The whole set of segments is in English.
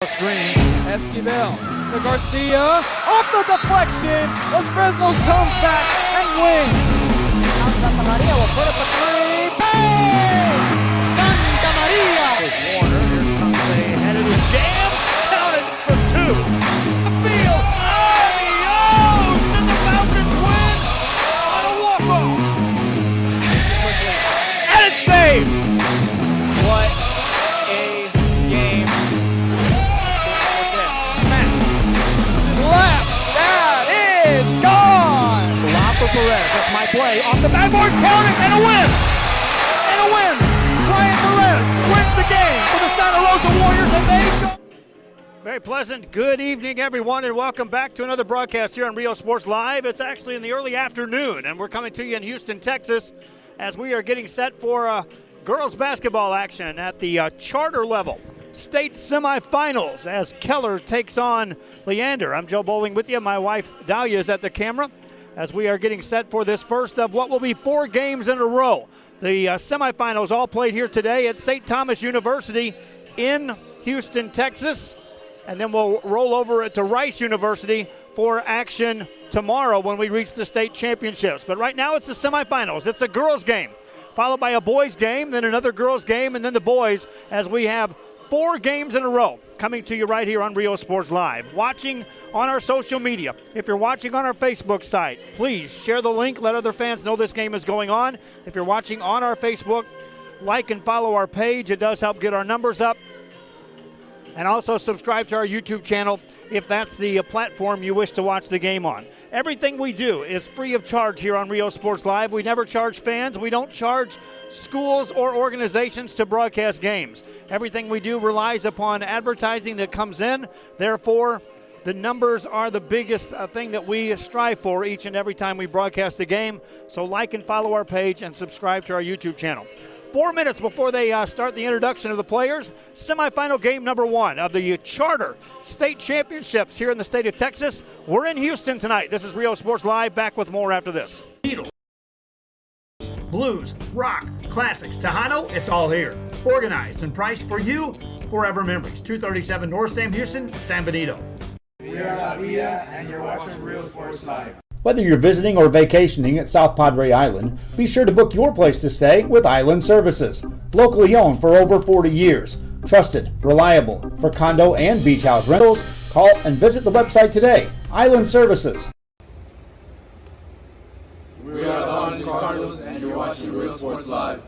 Screens, Esquivel to Garcia, off the deflection, Los Fresnos comes back and wins. Now Santa Maria will put up a three, bang! Santa Maria! There's Warner, here comes a headed jam, counted for two. The field, adios! And the Falcons win on a walk-off. And it's saved! What a game. Perez, that's my play, off the backboard, counting, and a win! And a win! Brian Perez wins the game for the Santa Rosa Warriors, and they go. Very pleasant good evening, everyone, and welcome back to another broadcast here on Rio Sports Live. It's actually in the early afternoon, and we're coming to you in Houston, Texas, as we are getting set for girls basketball action at the charter level. State semifinals as Keller takes on Leander. I'm Joe Bowling with you. My wife, Dahlia, is at the camera, as we are getting set for this first of what will be 4 games in a row. The semifinals all played here today at St. Thomas University in Houston, Texas. And then we'll roll over to Rice University for action tomorrow when we reach the state championships. But right now it's the semifinals. It's a girls game, followed by a boys game, then another girls game, and then the boys, as we have 4 games in a row coming to you right here on Rio Sports Live. Watching on our social media. If you're watching on our Facebook site, please share the link. Let other fans know this game is going on. If you're watching on our Facebook, like and follow our page. It does help get our numbers up. And also subscribe to our YouTube channel if that's the platform you wish to watch the game on. Everything we do is free of charge here on Rio Sports Live. We never charge fans. We don't charge schools or organizations to broadcast games. Everything we do relies upon advertising that comes in. Therefore, the numbers are the biggest thing that we strive for each and every time we broadcast a game. So like and follow our page and subscribe to our YouTube channel. 4 minutes before they start the introduction of the players, semifinal game number 1 of the Charter State Championships here in the state of Texas. We're in Houston tonight. This is Rio Sports Live. Back with more after this. Blues, rock, classics, Tejano, it's all here. Organized and priced for you, forever memories. 237 North Sam Houston, San Benito. We are La Vida, and you're watching Rio Sports Live. Whether you're visiting or vacationing at South Padre Island, be sure to book your place to stay with Island Services. Locally owned for over 40 years. Trusted, reliable for condo and beach house rentals. Call and visit the website today. Island Services. We are the Orange Cardinals, and you're watching Rio Sports Live.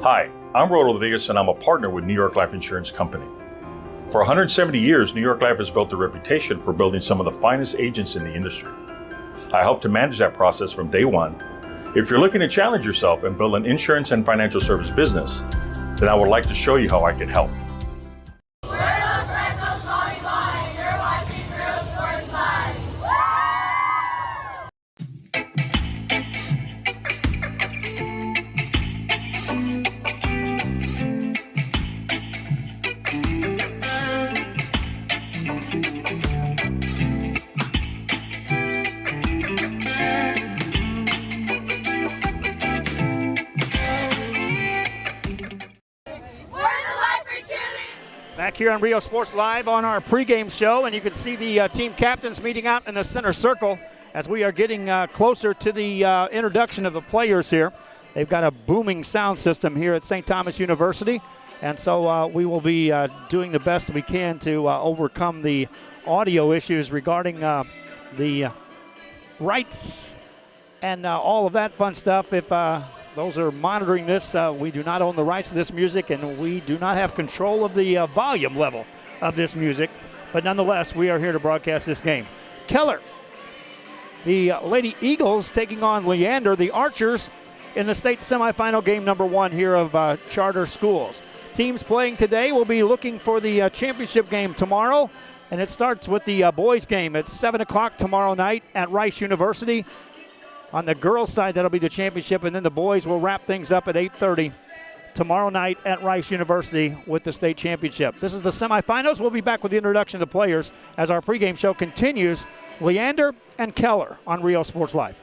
Hi, I'm Rolando Vegas, and I'm a partner with New York Life Insurance Company. For 170 years, New York Life has built a reputation for building some of the finest agents in the industry. I help to manage that process from day one. If you're looking to challenge yourself and build an insurance and financial service business, then I would like to show you how I can help. We're Los Fresnos Volleyball, and you're watching Rio Sports Live. Back here on Rio Sports Live on our pregame show, and you can see the team captains meeting out in the center circle as we are getting closer to the introduction of the players here. They've got a booming sound system here at St. Thomas University, and so we will be doing the best we can to overcome the audio issues regarding the rights and all of that fun stuff. If those are monitoring this, we do not own the rights to this music, and we do not have control of the volume level of this music. But nonetheless, we are here to broadcast this game. Keller, the Lady Eagles, taking on Leander, the Archers, in the state semifinal game number 1 here of charter schools. Teams playing today will be looking for the championship game tomorrow, and it starts with the boys game at 7 o'clock tomorrow night at Rice University. On the girls' side, that'll be the championship, and then the boys will wrap things up at 8:30 tomorrow night at Rice University with the state championship. This is the semifinals. We'll be back with the introduction of the players as our pregame show continues. Leander and Keller on Rio Sports Live.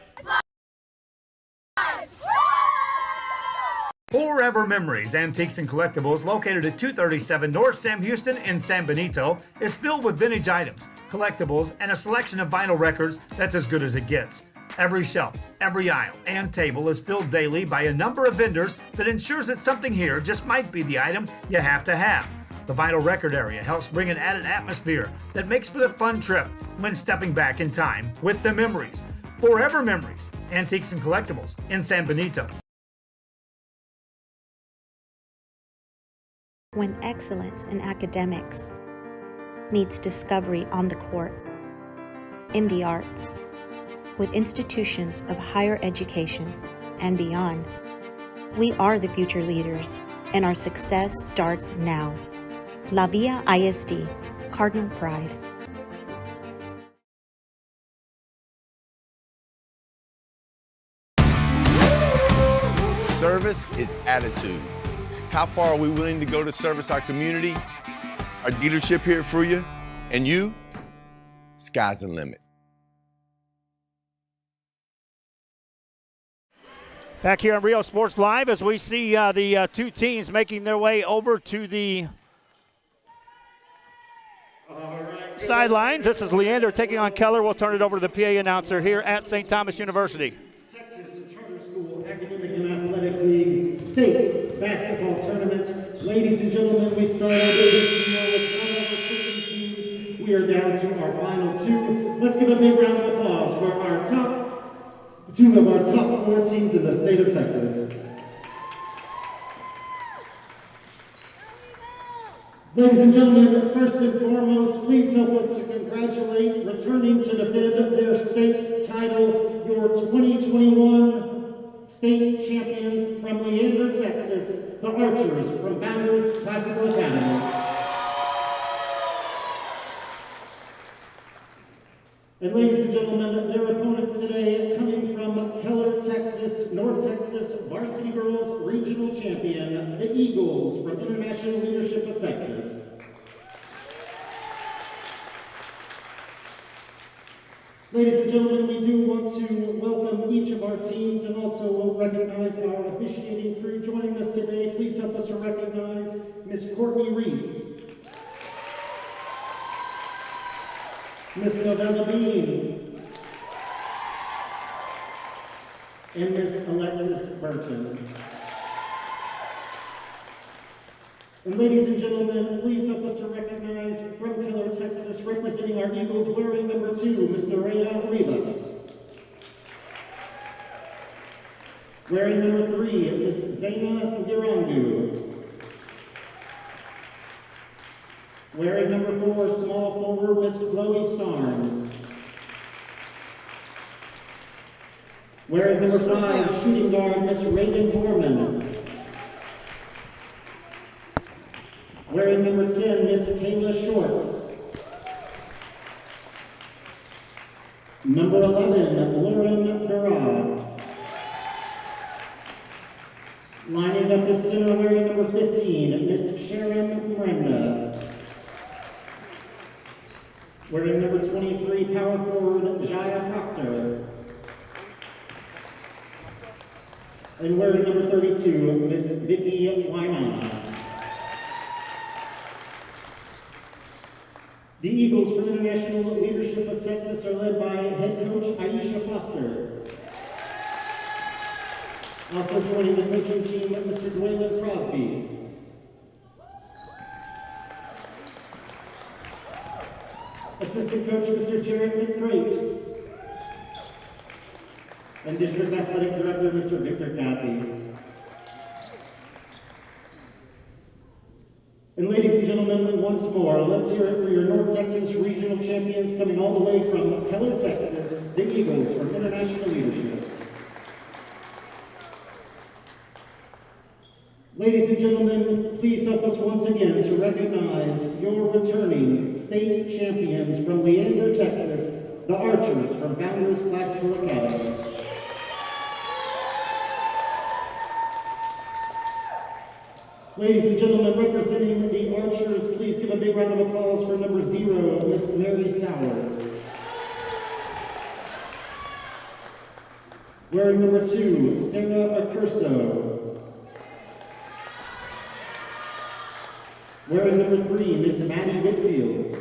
Forever Memories Antiques and Collectibles, located at 237 North Sam Houston in San Benito, is filled with vintage items, collectibles, and a selection of vinyl records that's as good as it gets. Every shelf, every aisle, and table is filled daily by a number of vendors that ensures that something here just might be the item you have to have. The vinyl record area helps bring an added atmosphere that makes for the fun trip when stepping back in time with the memories. Forever Memories Antiques and Collectibles in San Benito. When excellence in academics meets discovery on the court, in the arts, with institutions of higher education and beyond, we are the future leaders, and our success starts now. La Villa ISD, Cardinal Pride. Service is attitude. How far are we willing to go to service our community, our dealership here for you, and you? Sky's the limit. Back here on Rio Sports Live as we see the two teams making their way over to the sidelines. This is Leander taking on Keller. We'll turn it over to the PA announcer here at St. Thomas University. Texas Charter School Academic and Athletic League State Basketball Tournament. Ladies and gentlemen, we started this year with 1 over 50 teams. We are down to our final two. Let's give a big round of applause for our two of our top 4 teams in the state of Texas. Ladies and gentlemen, first and foremost, please help us to congratulate, returning to defend their state title, your 2021 state champions from Leander, Texas, the Archers from Founders Classical Academy. And ladies and gentlemen, their opponents today, coming from Keller, Texas, North Texas Varsity Girls Regional Champion, the Eagles from International Leadership of Texas. Ladies and gentlemen, we do want to welcome each of our teams and also recognize our officiating crew joining us today. Please help us to recognize Miss Courtney Reese, Miss Novella Bean, and Miss Alexis Burton. And ladies and gentlemen, please help us to recognize from Keller, Texas, representing our Eagles, wearing number 2, Miss Norea Rivas. Wearing number 3, Miss Zaina Girangu. Wearing number 4, small forward, Miss Chloe Starnes. Wearing number 5, shooting guard, Miss Reagan Gorman. Wearing number 10, Miss Kayla Shorts. Number 11, Lauren Durad. Lining up the center, wearing number 15, Miss Sharon Miranda. Wearing number 23, power forward, Jaya Proctor. And wearing number 32, Miss Vicky Wainana. The Eagles from International Leadership of Texas are led by head coach Aisha Foster. Also joining the coaching team, Mr. Dwaylen Crosby. Assistant coach, Mr. Jared McCrate. And District Athletic Director, Mr. Victor Cathy. And ladies and gentlemen, once more, let's hear it for your North Texas Regional Champions coming all the way from Keller, Texas, the Eagles from International Leadership. Ladies and gentlemen, please help us once again to recognize your returning state champions from Leander, Texas, the Archers from Founders Classical Academy. Ladies and gentlemen, representing the Archers, please give a big round of applause for number 0, Miss Mary Sowers. Wearing number 2, Sarah Accurso. Wearing number 3, Miss Maddie Whitfield.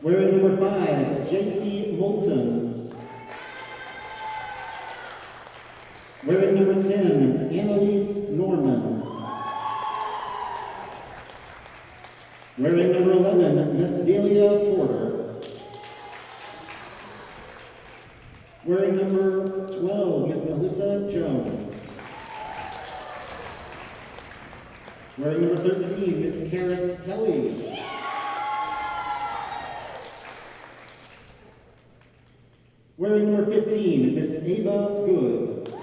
Wearing number 5, JC Moulton. Wearing number 10, Annalise Norman. Wearing number 11, Miss Delia Porter. Wearing number 12, Miss Melissa Jones. Wearing number 13, Miss Karis Kelly. Wearing number 15, Miss Ava Good.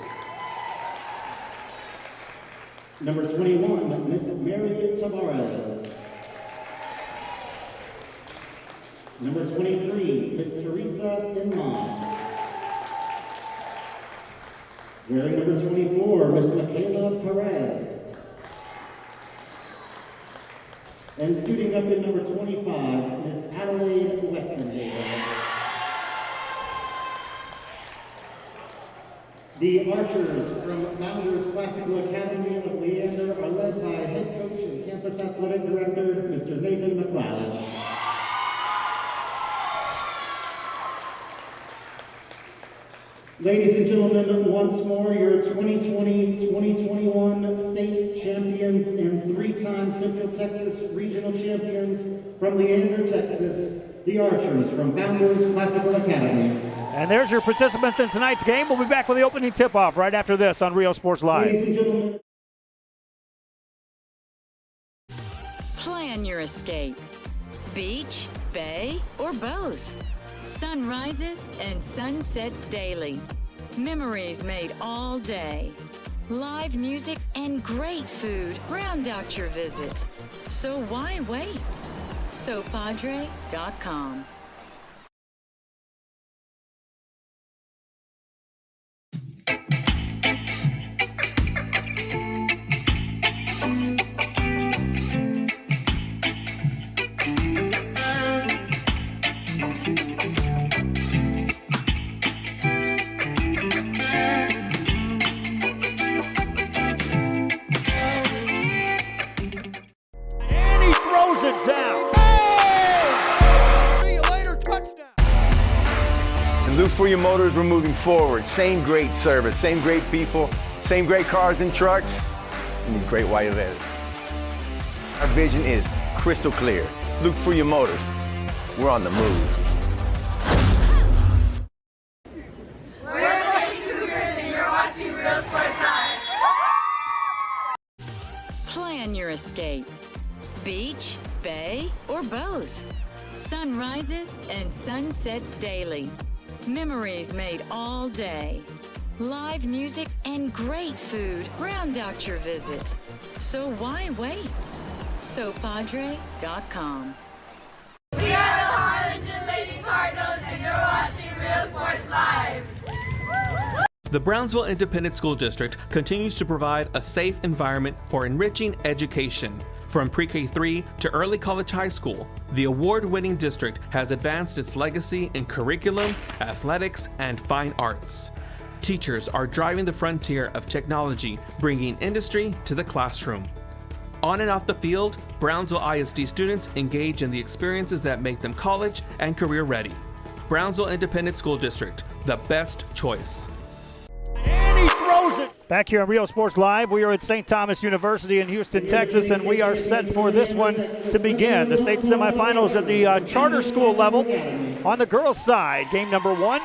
Number 21, Miss Mary Tavares. Number 23, Miss Teresa Inman. Wearing number 24, Miss Michaela Perez. And suiting up in number 25, Miss Adelaide Westendale. The archers from Founders Classical Academy of Leander are led by head coach and campus athletic director, Mr. Nathan McLeod. Ladies and gentlemen, once more, your 2020-2021 state champions and 3-time Central Texas regional champions from Leander, Texas, the archers from Founders Classical Academy. And there's your participants in tonight's game. We'll be back with the opening tip-off right after this on Rio Sports Live. Ladies and gentlemen. Plan your escape. Beach, bay, or both. Sunrises and sunsets daily. Memories made all day. Live music and great food round out your visit. So why wait? SoPadre.com. Look for your motors, we're moving forward. Same great service, same great people, same great cars and trucks, and these great white letters. Our vision is crystal clear. Look for your motors. We're on the move. We're the Lady Cougars and you're watching Real Sports Live. Plan your escape. Beach, bay, or both. Sunrises and sunsets daily. Memories made all day. Live music and great food round out your visit. So why wait? SoPadre.com. We are the Harlingen Lady Cardinals and you're watching Real Sports Live. The Brownsville Independent School District continues to provide a safe environment for enriching education. From pre-K-3 to early college high school, the award-winning district has advanced its legacy in curriculum, athletics, and fine arts. Teachers are driving the frontier of technology, bringing industry to the classroom. On and off the field, Brownsville ISD students engage in the experiences that make them college and career ready. Brownsville Independent School District, the best choice. And he throws it. Back here on Rio Sports Live, we are at St. Thomas University in Houston, Texas, and we are set for this one to begin. The state semifinals at the charter school level on the girls' side. Game number 1.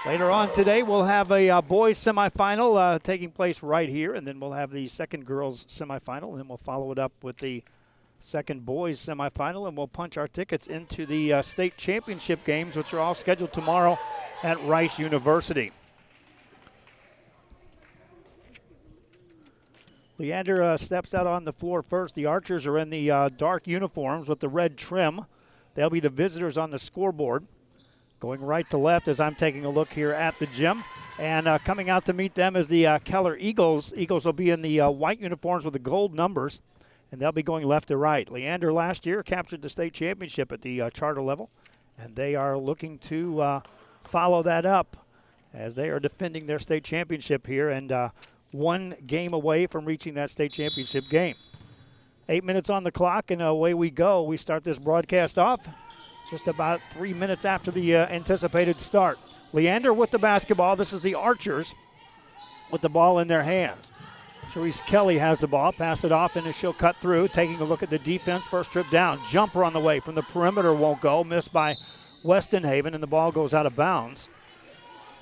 Later on today, we'll have a boys semifinal taking place right here, and then we'll have the second girls semifinal, and then we'll follow it up with the second boys semifinal, and we'll punch our tickets into the state championship games, which are all scheduled tomorrow at Rice University. Leander steps out on the floor first. The Archers are in the dark uniforms with the red trim. They'll be the visitors on the scoreboard. Going right to left as I'm taking a look here at the gym. And coming out to meet them is the Keller Eagles. Eagles will be in the white uniforms with the gold numbers, and they'll be going left to right. Leander last year captured the state championship at the charter level, and they are looking to follow that up as they are defending their state championship here. And one game away from reaching that state championship game. 8 minutes on the clock, and away we go. We start this broadcast off just about 3 minutes after the anticipated start. Leander with the basketball. This is the Archers with the ball in their hands. Therese Kelly has the ball. Pass it off, and she'll cut through. Taking a look at the defense. First trip down. Jumper on the way from the perimeter won't go. Missed by Westonhaven, and the ball goes out of bounds.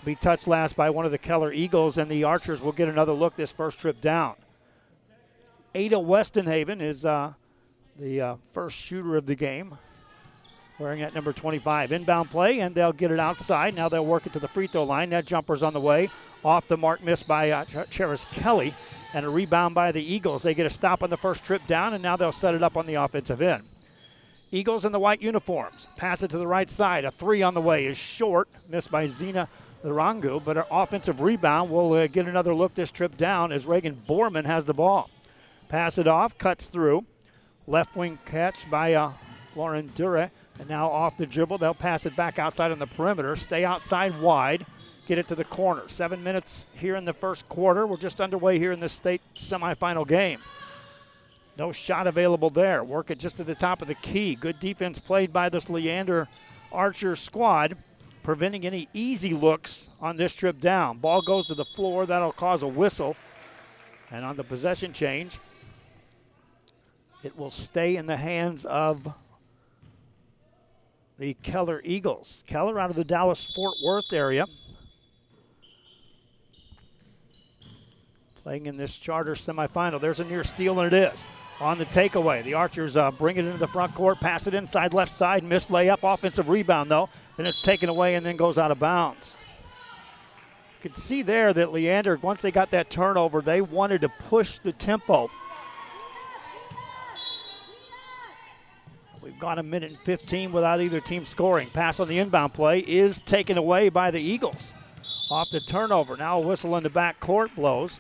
Be touched last by one of the Keller Eagles, and the Archers will get another look this first trip down. Ada Westonhaven is the first shooter of the game, wearing that number 25. Inbound play, and they'll get it outside. Now they'll work it to the free throw line. That jumper's on the way. Off the mark, missed by Therese Kelly, and a rebound by the Eagles. They get a stop on the first trip down, and now they'll set it up on the offensive end. Eagles in the white uniforms. Pass it to the right side. A three on the way is short, missed by Zena Larangu, but an offensive rebound will get another look this trip down as Reagan Borman has the ball. Pass it off, cuts through. Left wing catch by Lauren Dure, and now off the dribble. They'll pass it back outside on the perimeter. Stay outside wide. Get it to the corner. 7 minutes here in the first quarter. We're just underway here in the state semifinal game. No shot available there. Work it just to the top of the key. Good defense played by this Leander Archer squad, preventing any easy looks on this trip down. Ball goes to the floor. That'll cause a whistle. And on the possession change, it will stay in the hands of the Keller Eagles. Keller out of the Dallas-Fort Worth area, playing in this charter semifinal. There's a near steal, and it is. On the takeaway, the Archers bring it into the front court, pass it inside left side, missed layup, offensive rebound though. Then it's taken away and then goes out of bounds. You can see there that Leander, once they got that turnover, they wanted to push the tempo. We've gone 1:15 without either team scoring. Pass on the inbound play is taken away by the Eagles. Off the turnover. Now a whistle in the back court blows.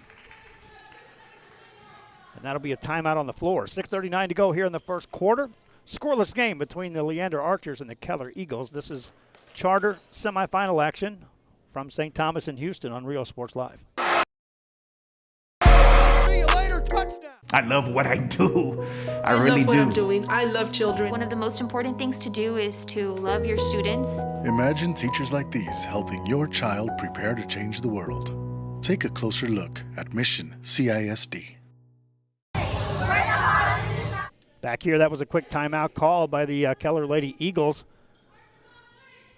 And that'll be a timeout on the floor. 6:39 to go here in the first quarter. Scoreless game between the Leander Archers and the Keller Eagles. This is charter semifinal action from St. Thomas and Houston on Rio Sports Live. See you later, touchdown. I love what I do. I really love what do. I'm doing. I love children. One of the most important things to do is to love your students. Imagine teachers like these helping your child prepare to change the world. Take a closer look at Mission CISD. Back here, that was a quick timeout called by the Keller Lady Eagles.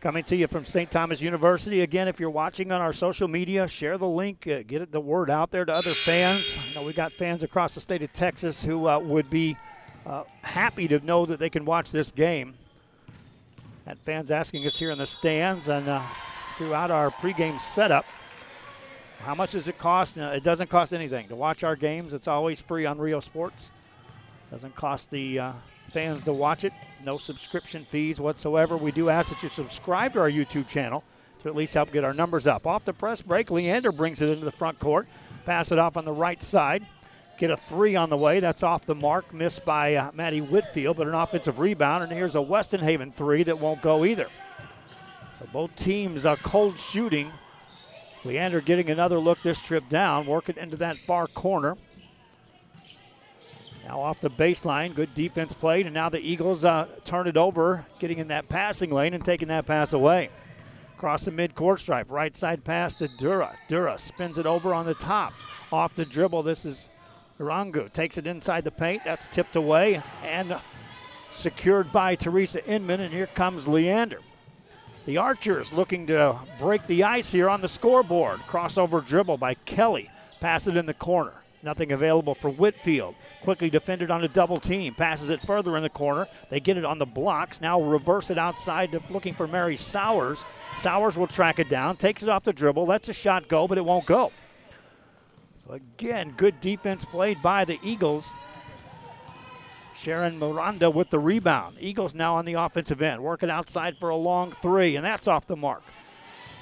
Coming to you from St. Thomas University. Again, if you're watching on our social media, share the link, get the word out there to other fans. I know we got fans across the state of Texas who would be happy to know that they can watch this game. Had fans asking us here in the stands and throughout our pregame setup, how much does it cost? It doesn't cost anything. To watch our games, it's always free on Rio Sports. Doesn't cost the fans to watch it. No subscription fees whatsoever. We do ask that you subscribe to our YouTube channel to at least help get our numbers up. Off the press break, Leander brings it into the front court. Pass it off on the right side. Get a three on the way. That's off the mark. Missed by Maddie Whitfield, but an offensive rebound. And here's a Westonhaven three that won't go either. So both teams are cold shooting. Leander getting another look this trip down. Working into that far corner. Now off the baseline, good defense played, and now the Eagles turn it over, getting in that passing lane and taking that pass away. Across the midcourt stripe, right side pass to Dura. Dura spins it over on the top. Off the dribble, this is Irangu. Takes it inside the paint, that's tipped away and secured by Teresa Inman, and here comes Leander. The Archers looking to break the ice here on the scoreboard. Crossover dribble by Kelly. Pass it in the corner. Nothing available for Whitfield. Quickly defended on a double team. Passes it further in the corner. They get it on the blocks. Now reverse it outside looking for Mary Sowers. Sowers will track it down. Takes it off the dribble. Lets a shot go, but it won't go. So again, good defense played by the Eagles. Sharon Miranda with the rebound. Eagles now on the offensive end. Working outside for a long three, and that's off the mark.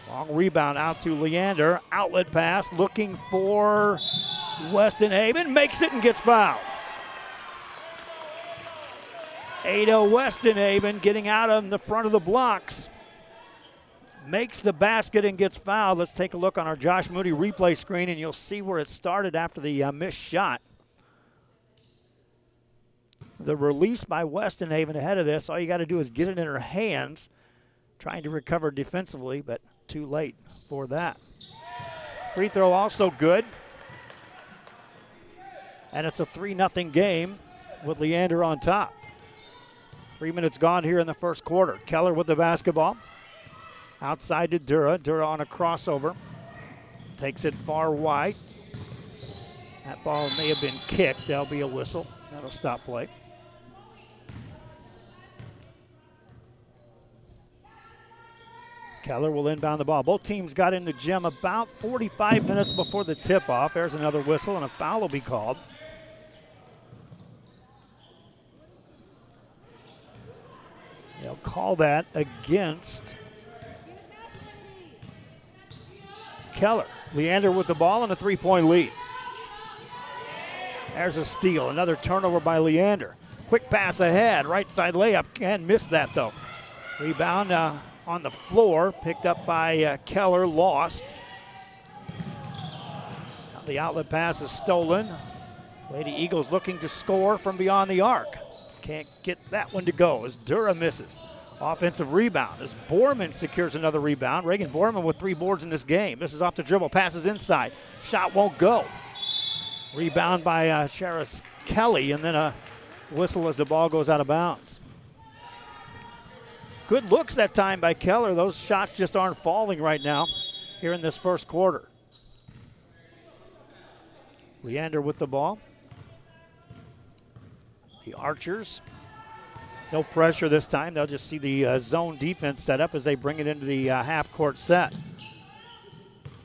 Long rebound out to Leander. Outlet pass looking for Westonhaven. Makes it and gets fouled. Ada Westonhaven getting out on the front of the blocks. makes the basket and gets fouled. Let's take a look on our Josh Moody replay screen, and you'll see where it started after the missed shot. The release by Westenhaven ahead of this, all you got to do is get it in her hands, trying to recover defensively, but too late for that. Free throw also good. And it's a 3-0 game with Leander on top. 3 minutes gone here in the first quarter. Keller with the basketball. Outside to Dura. Dura on a crossover. Takes it far wide. That ball may have been kicked. There'll be a whistle. That'll stop play. Keller will inbound the ball. Both teams got in the gym about 45 minutes before the tip-off. There's another whistle, and a foul will be called. They'll call that against Keller. Leander with the ball and a 3-point lead. There's a steal. Another turnover by Leander. Quick pass ahead. Right side layup. Can't miss that, though. Rebound on the floor. Picked up by Keller. Lost. Now the outlet pass is stolen. Lady Eagles looking to score from beyond the arc. Can't get that one to go as Dura misses. Offensive rebound as Borman secures another rebound. Reagan Borman with 3 boards in this game. This is off the dribble. Passes inside. Shot won't go. Rebound by Sharis Kelly, and then a whistle as the ball goes out of bounds. Good looks that time by Keller. Those shots just aren't falling right now here in this first quarter. Leander with the ball. The Archers, no pressure this time. They'll just see the zone defense set up as they bring it into the half-court set.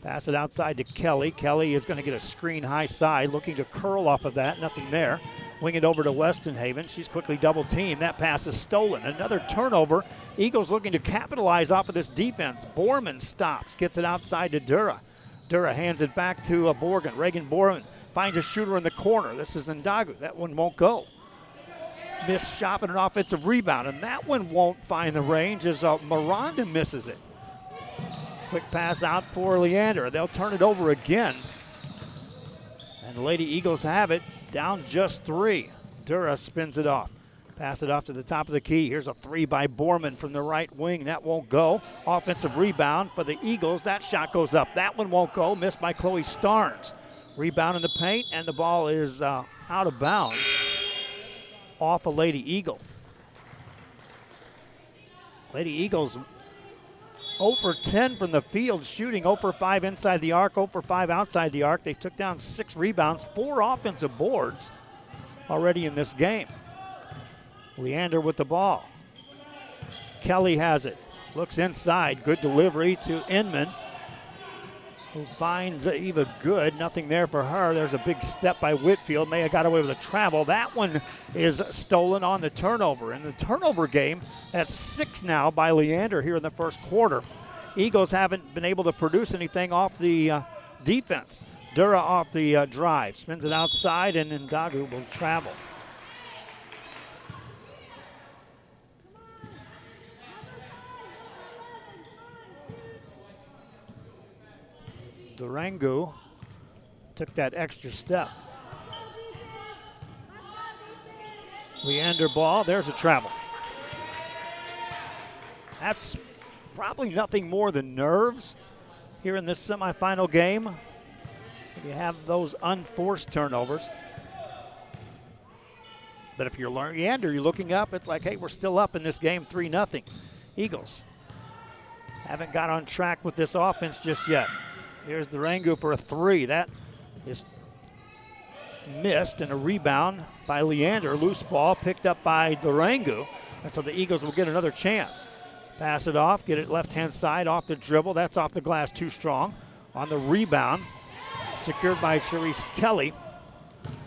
Pass it outside to Kelly. Kelly is going to get a screen high side, looking to curl off of that. Nothing there. Wing it over to Westenhaven. She's quickly double-teamed. That pass is stolen. Another turnover. Eagles looking to capitalize off of this defense. Borman stops, gets it outside to Dura. Dura hands it back to Borgen. Reagan Borman finds a shooter in the corner. This is Ndagu. That one won't go. Missed shot and an offensive rebound, and that one won't find the range as Miranda misses it. Quick pass out for Leander. They'll turn it over again. And the Lady Eagles have it, down just 3. Dura spins it off. Pass it off to the top of the key. Here's a 3 by Borman from the right wing. That won't go. Offensive rebound for the Eagles. That shot goes up. That one won't go. Missed by Chloe Starnes. Rebound in the paint, and the ball is out of bounds off a Lady Eagle. Lady Eagles 0 for 10 from the field, shooting 0 for 5 inside the arc, 0 for 5 outside the arc. They took down 6 rebounds, 4 offensive boards already in this game. Leander with the ball. Kelly has it. Looks inside. Good delivery to Inman, who finds Eva Good. Nothing there for her. There's a big step by Whitfield. May have got away with a travel. That one is stolen on the turnover. In the turnover game, that's 6 now by Leander here in the first quarter. Eagles haven't been able to produce anything off the defense. Dura off the drive. Spins it outside, and Ndagu will travel. Durango took that extra step. Leander ball, there's a travel. That's probably nothing more than nerves here in this semifinal game. You have those unforced turnovers. But if you're Leander, you're looking up, it's like, hey, we're still up in this game 3-0. Eagles haven't got on track with this offense just yet. Here's Durango for a 3. That is missed, and a rebound by Leander. Loose ball picked up by Durango, and so the Eagles will get another chance. Pass it off, get it left-hand side off the dribble. That's off the glass, too strong. On the rebound, secured by Charis Kelly.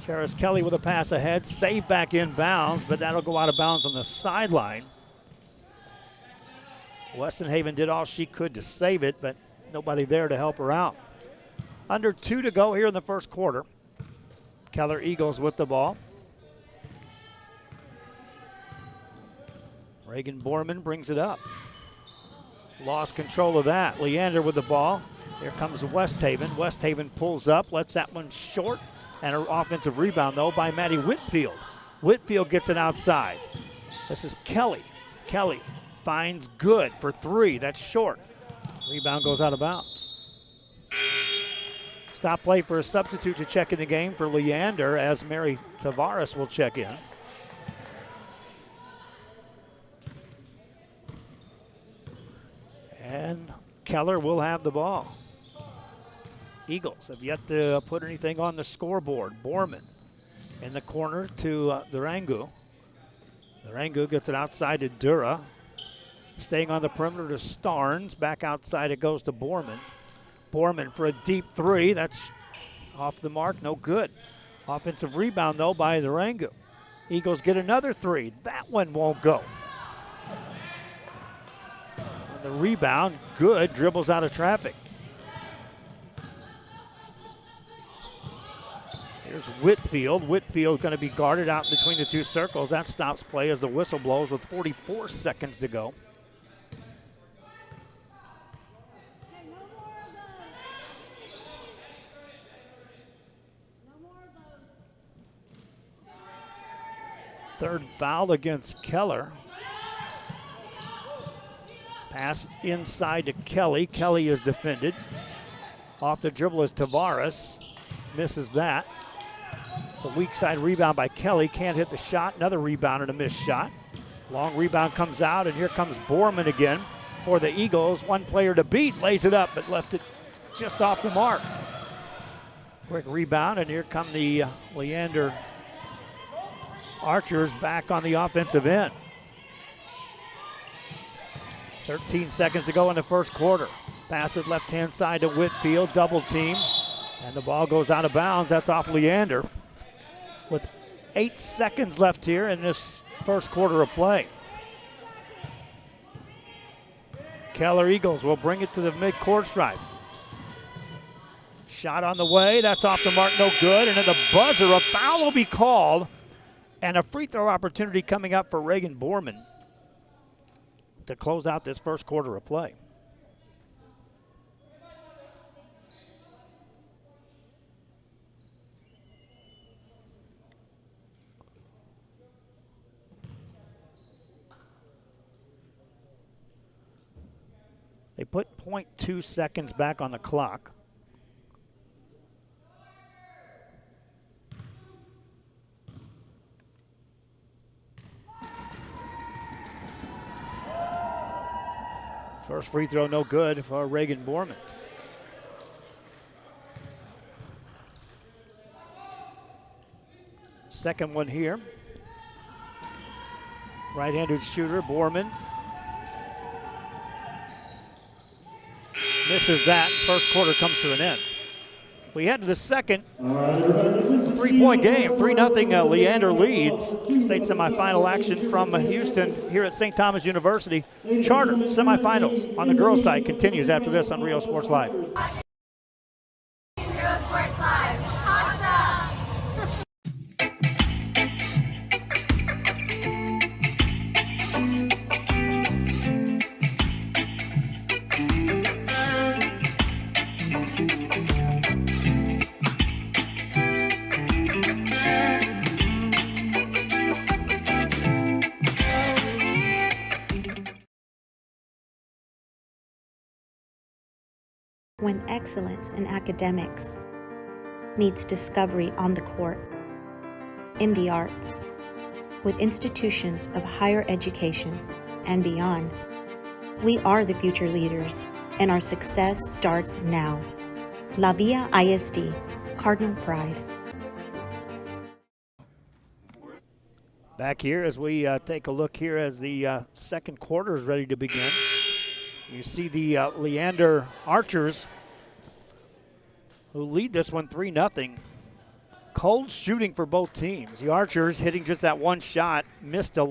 Charis Kelly with a pass ahead, save back in bounds, but that'll go out of bounds on the sideline. Westenhaven did all she could to save it, but nobody there to help her out. Under 2 to go here in the first quarter. Keller Eagles with the ball. Reagan Borman brings it up. lost control of that. Leander with the ball. Here comes Westhaven. Westhaven pulls up, lets that one short, and an offensive rebound, though, by Maddie Whitfield. Whitfield gets it outside. This is Kelly. Kelly finds Good for three. That's short. Rebound goes out of bounds. Stop play for a substitute to check in the game for Leander as Mary Tavares will check in. And Keller will have the ball. Eagles have yet to put anything on the scoreboard. Borman in the corner to Durango. Durango gets it outside to Dura. Staying on the perimeter to Starnes. Back outside it goes to Borman. Borman for a deep three. That's off the mark, no good. Offensive rebound, though, by Durango. Eagles get another three. That one won't go. On the rebound, Good dribbles out of traffic. Here's Whitfield. Whitfield going to be guarded out between the two circles. That stops play as the whistle blows with 44 seconds to go. Third foul against Keller. Pass inside to Kelly. Kelly is defended. Off the dribble is Tavares. Misses that. It's a weak side rebound by Kelly. Can't hit the shot. Another rebound and a missed shot. Long rebound comes out, and here comes Borman again for the Eagles. One player to beat. Lays it up, but left it just off the mark. Quick rebound, and here come the Leander Archers back on the offensive end. 13 seconds to go in the first quarter. Pass it left-hand side to Whitfield, double team, and the ball goes out of bounds. That's off Leander. With 8 seconds left here in this first quarter of play. Keller Eagles will bring it to the mid-court stripe. Shot on the way, that's off the mark, no good, and at the buzzer, a foul will be called, and a free throw opportunity coming up for Reagan Borman to close out this first quarter of play. They put 0.2 seconds back on the clock. First free throw no good for Reagan Borman. Second one here. Right-handed shooter, Borman. Misses that. First quarter comes to an end. We head to the second. 3-point game. 3-0 Leander leads. State semifinal action from Houston here at St. Thomas University. Charter semifinals on the girls' side continues after this on Rio Sports Live. Rio Sports Live. Awesome! When excellence in academics meets discovery on the court, in the arts, with institutions of higher education and beyond, we are the future leaders, and our success starts now. La Villa ISD, Cardinal Pride. Back here as we take a look here as the second quarter is ready to begin. You see the Leander Archers who lead this one 3-0. Cold shooting for both teams. The Archers hitting just that one shot, missed 10,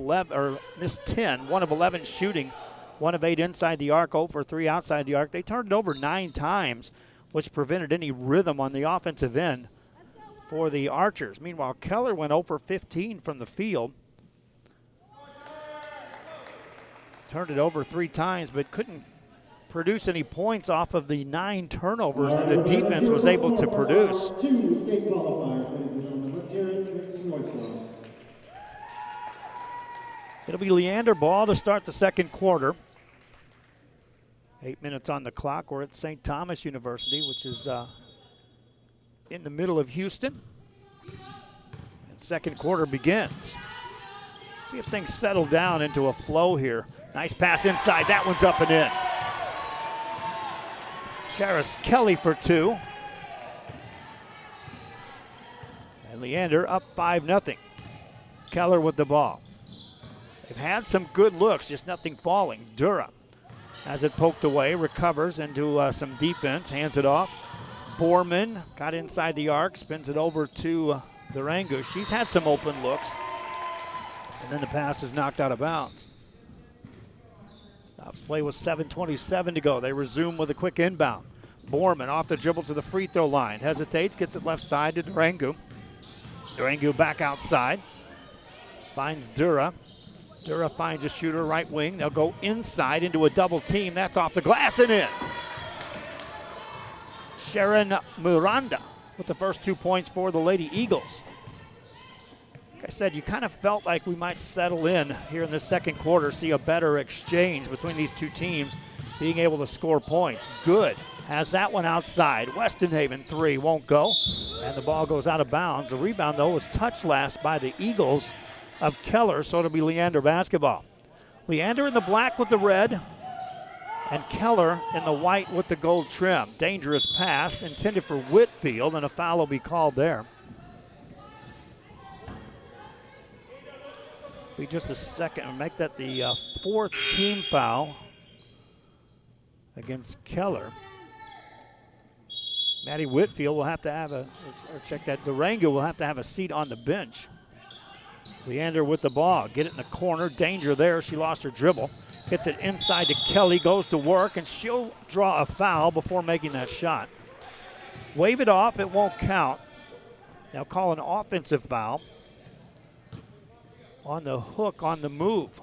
1 of 11 shooting, 1 of 8 inside the arc, 0 for 3 outside the arc. They turned it over 9 times, which prevented any rhythm on the offensive end for the Archers. Meanwhile, Keller went 0 for 15 from the field. Turned it over 3 times, but couldn't produce any points off of the 9 turnovers that the defense was able to produce. 2 state qualifiers, ladies and gentlemen. Let's hear it. Make some noise for them. It'll be Leander ball to start the second quarter. 8 minutes on the clock. We're at St. Thomas University, which is in the middle of Houston. And second quarter begins. See if things settle down into a flow here. Nice pass inside. That one's up and in. Charis Kelly for 2. And Leander up 5-0. Keller with the ball. They've had some good looks, just nothing falling. Dura has it poked away, recovers into some defense, hands it off. Borman got inside the arc, spins it over to Durango. She's had some open looks. And then the pass is knocked out of bounds. Stops play with 7:27 to go. They resume with a quick inbound. Borman off the dribble to the free throw line. Hesitates, gets it left side to Durango. Durango back outside. Finds Dura. Dura finds a shooter right wing. They'll go inside into a double team. That's off the glass and in. Sharon Miranda with the first 2 points for the Lady Eagles. Like I said, you kind of felt like we might settle in here in the second quarter, see a better exchange between these two teams, being able to score points. Good. Has that one outside. Westenhaven 3 won't go. And the ball goes out of bounds. The rebound, though, was touched last by the Eagles of Keller, so it'll be Leander basketball. Leander in the black with the red, and Keller in the white with the gold trim. Dangerous pass intended for Whitfield, and a foul will be called there. Be just a second and make that the 4th team foul against Keller. Maddie Whitfield will have to have or check that. Durango will have to have a seat on the bench. Leander with the ball. Get it in the corner. Danger there. She lost her dribble. Hits it inside to Kelly. Goes to work, and she'll draw a foul before making that shot. Wave it off. It won't count. Now call an offensive foul on the hook on the move.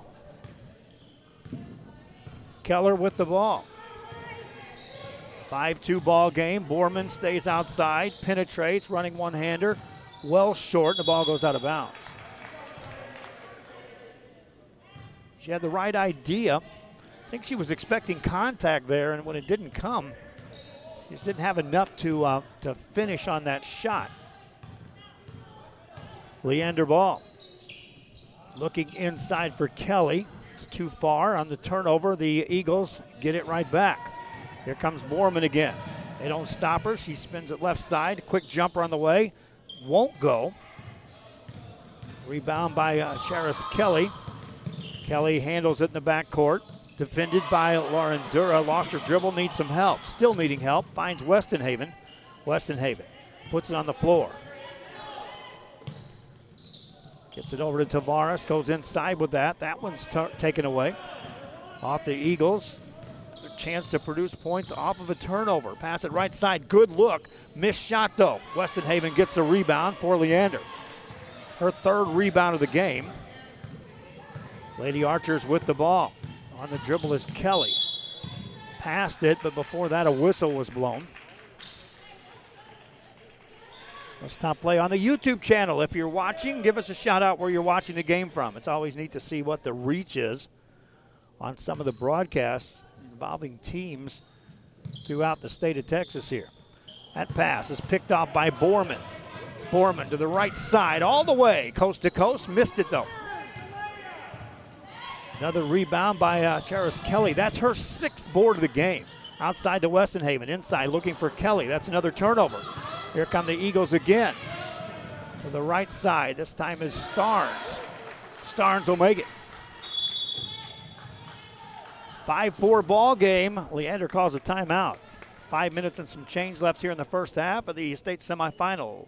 Keller with the ball. 5-2 ball game. Borman stays outside, penetrates, running one-hander, well short, and the ball goes out of bounds. She had the right idea. I think she was expecting contact there, and when it didn't come, she just didn't have enough to finish on that shot. Leander ball. Looking inside for Kelly. It's too far on the turnover. The Eagles get it right back. Here comes Borman again. They don't stop her. She spins it left side. Quick jumper on the way. Won't go. Rebound by Charis Kelly. Kelly handles it in the backcourt. Defended by Lauren Dura. Lost her dribble. Needs some help. Still needing help. Finds Westenhaven. Westenhaven puts it on the floor. Gets it over to Tavares. Goes inside with that. That one's taken away. Off the Eagles. A chance to produce points off of a turnover. Pass it right side. Good look. Missed shot, though. Westenhaven gets a rebound for Leander. Her 3rd rebound of the game. Lady Archers with the ball. On the dribble is Kelly. Passed it, but before that a whistle was blown. Let's top play on the YouTube channel. If you're watching, give us a shout out where you're watching the game from. It's always neat to see what the reach is on some of the broadcasts involving teams throughout the state of Texas here. That pass is picked off by Borman. Borman to the right side all the way, coast to coast. Missed it, though. Another rebound by Charis Kelly. That's her 6th board of the game. Outside to Westenhaven. Inside looking for Kelly. That's another turnover. Here come the Eagles again. To the right side. This time is Starnes. Starnes will make it. 5-4 ball game. Leander calls a timeout. 5 minutes and some change left here in the first half of the state semifinal.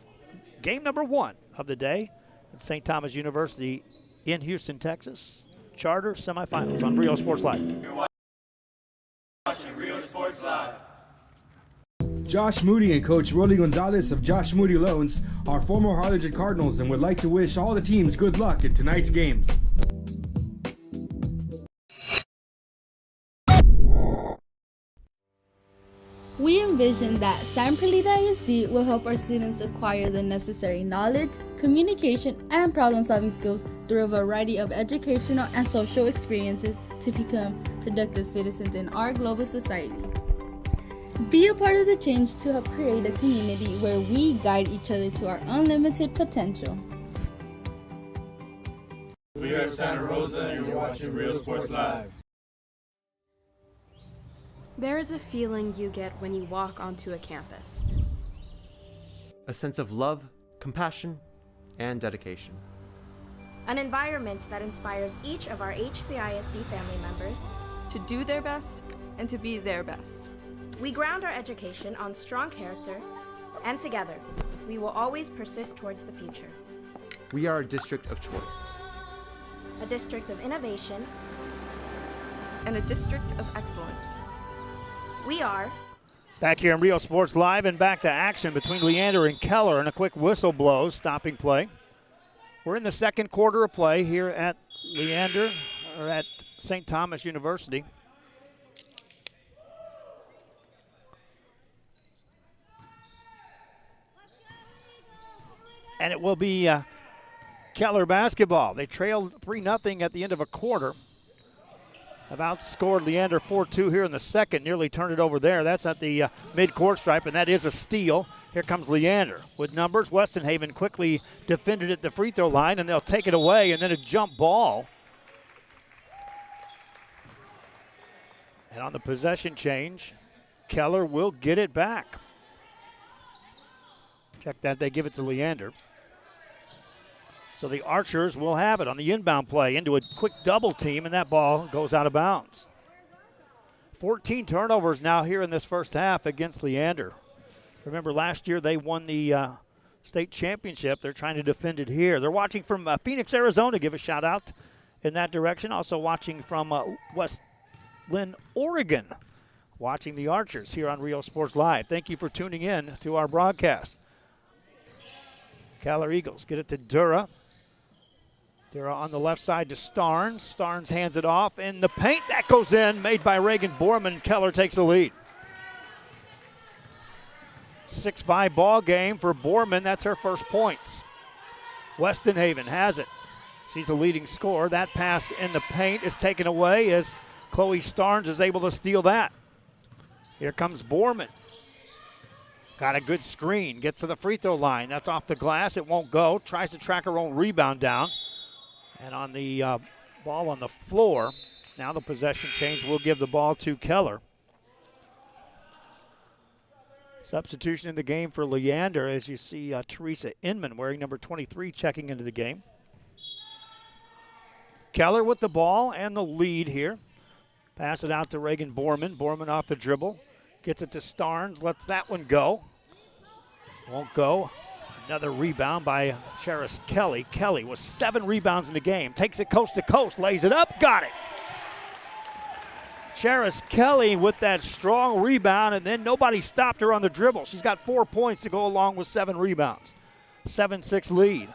Game number 1 of the day at St. Thomas University in Houston, Texas. Charter semifinals on Rio Sports Live. You're watching Rio Sports Live. Josh Moody and Coach Rolly Gonzalez of Josh Moody Loans are former Harlingen Cardinals and would like to wish all the teams good luck in tonight's games. envision that San Perlita ISD will help our students acquire the necessary knowledge, communication, and problem-solving skills through a variety of educational and social experiences to become productive citizens in our global society. Be a part of the change to help create a community where we guide each other to our unlimited potential. We are Santa Rosa and you're watching Real Sports Live. There is a feeling you get when you walk onto a campus. A sense of love, compassion, and dedication. An environment that inspires each of our HCISD family members to do their best and to be their best. We ground our education on strong character, and together, we will always persist towards the future. We are a district of choice. A district of innovation. And a district of excellence. We are back here in Real Sports Live and back to action between Leander and Keller, and a quick whistle blows, stopping play. We're in the second quarter of play here at Leander, or at St. Thomas University. And it will be Keller basketball. They trailed 3-0 at the end of a quarter. Have outscored Leander 4-2 here in the second, nearly turned it over there. That's at the mid-court stripe, and that is a steal. Here comes Leander with numbers. Westenhaven quickly defended at the free throw line, and they'll take it away, and then a jump ball. And on the possession change, Keller will get it back. Check that, they give it to Leander. So the Archers will have it on the inbound play into a quick double team, and that ball goes out of bounds. 14 turnovers now here in this first half against Leander. Remember last year they won the state championship. They're trying to defend it here. They're watching from Phoenix, Arizona. Give a shout out in that direction. Also watching from West Lynn, Oregon. Watching the Archers here on Real Sports Live. Thank you for tuning in to our broadcast. Keller Eagles get it to Dura. Dura on the left side to Starnes. Starnes hands it off in the paint. That goes in, made by Reagan Borman. Keller takes the lead. 6-5 ball game for Borman. That's her first points. Westenhaven has it. She's the leading scorer. That pass in the paint is taken away as Chloe Starnes is able to steal that. Here comes Borman. Got a good screen. Gets to the free throw line. That's off the glass. It won't go. Tries to track her own rebound down. And on the ball on the floor, now the possession change will give the ball to Keller. Substitution in the game for Leander, as you see Teresa Inman wearing number 23 checking into the game. Keller with the ball and the lead here. Pass it out to Reagan Borman. Borman off the dribble. Gets it to Starnes. Lets that one go. Won't go. Another rebound by Charis Kelly. Kelly with 7 rebounds in the game. Takes it coast to coast. Lays it up. Got it. Charis Kelly with that strong rebound, and then nobody stopped her on the dribble. She's got 4 points to go along with 7 rebounds. 7-6 lead.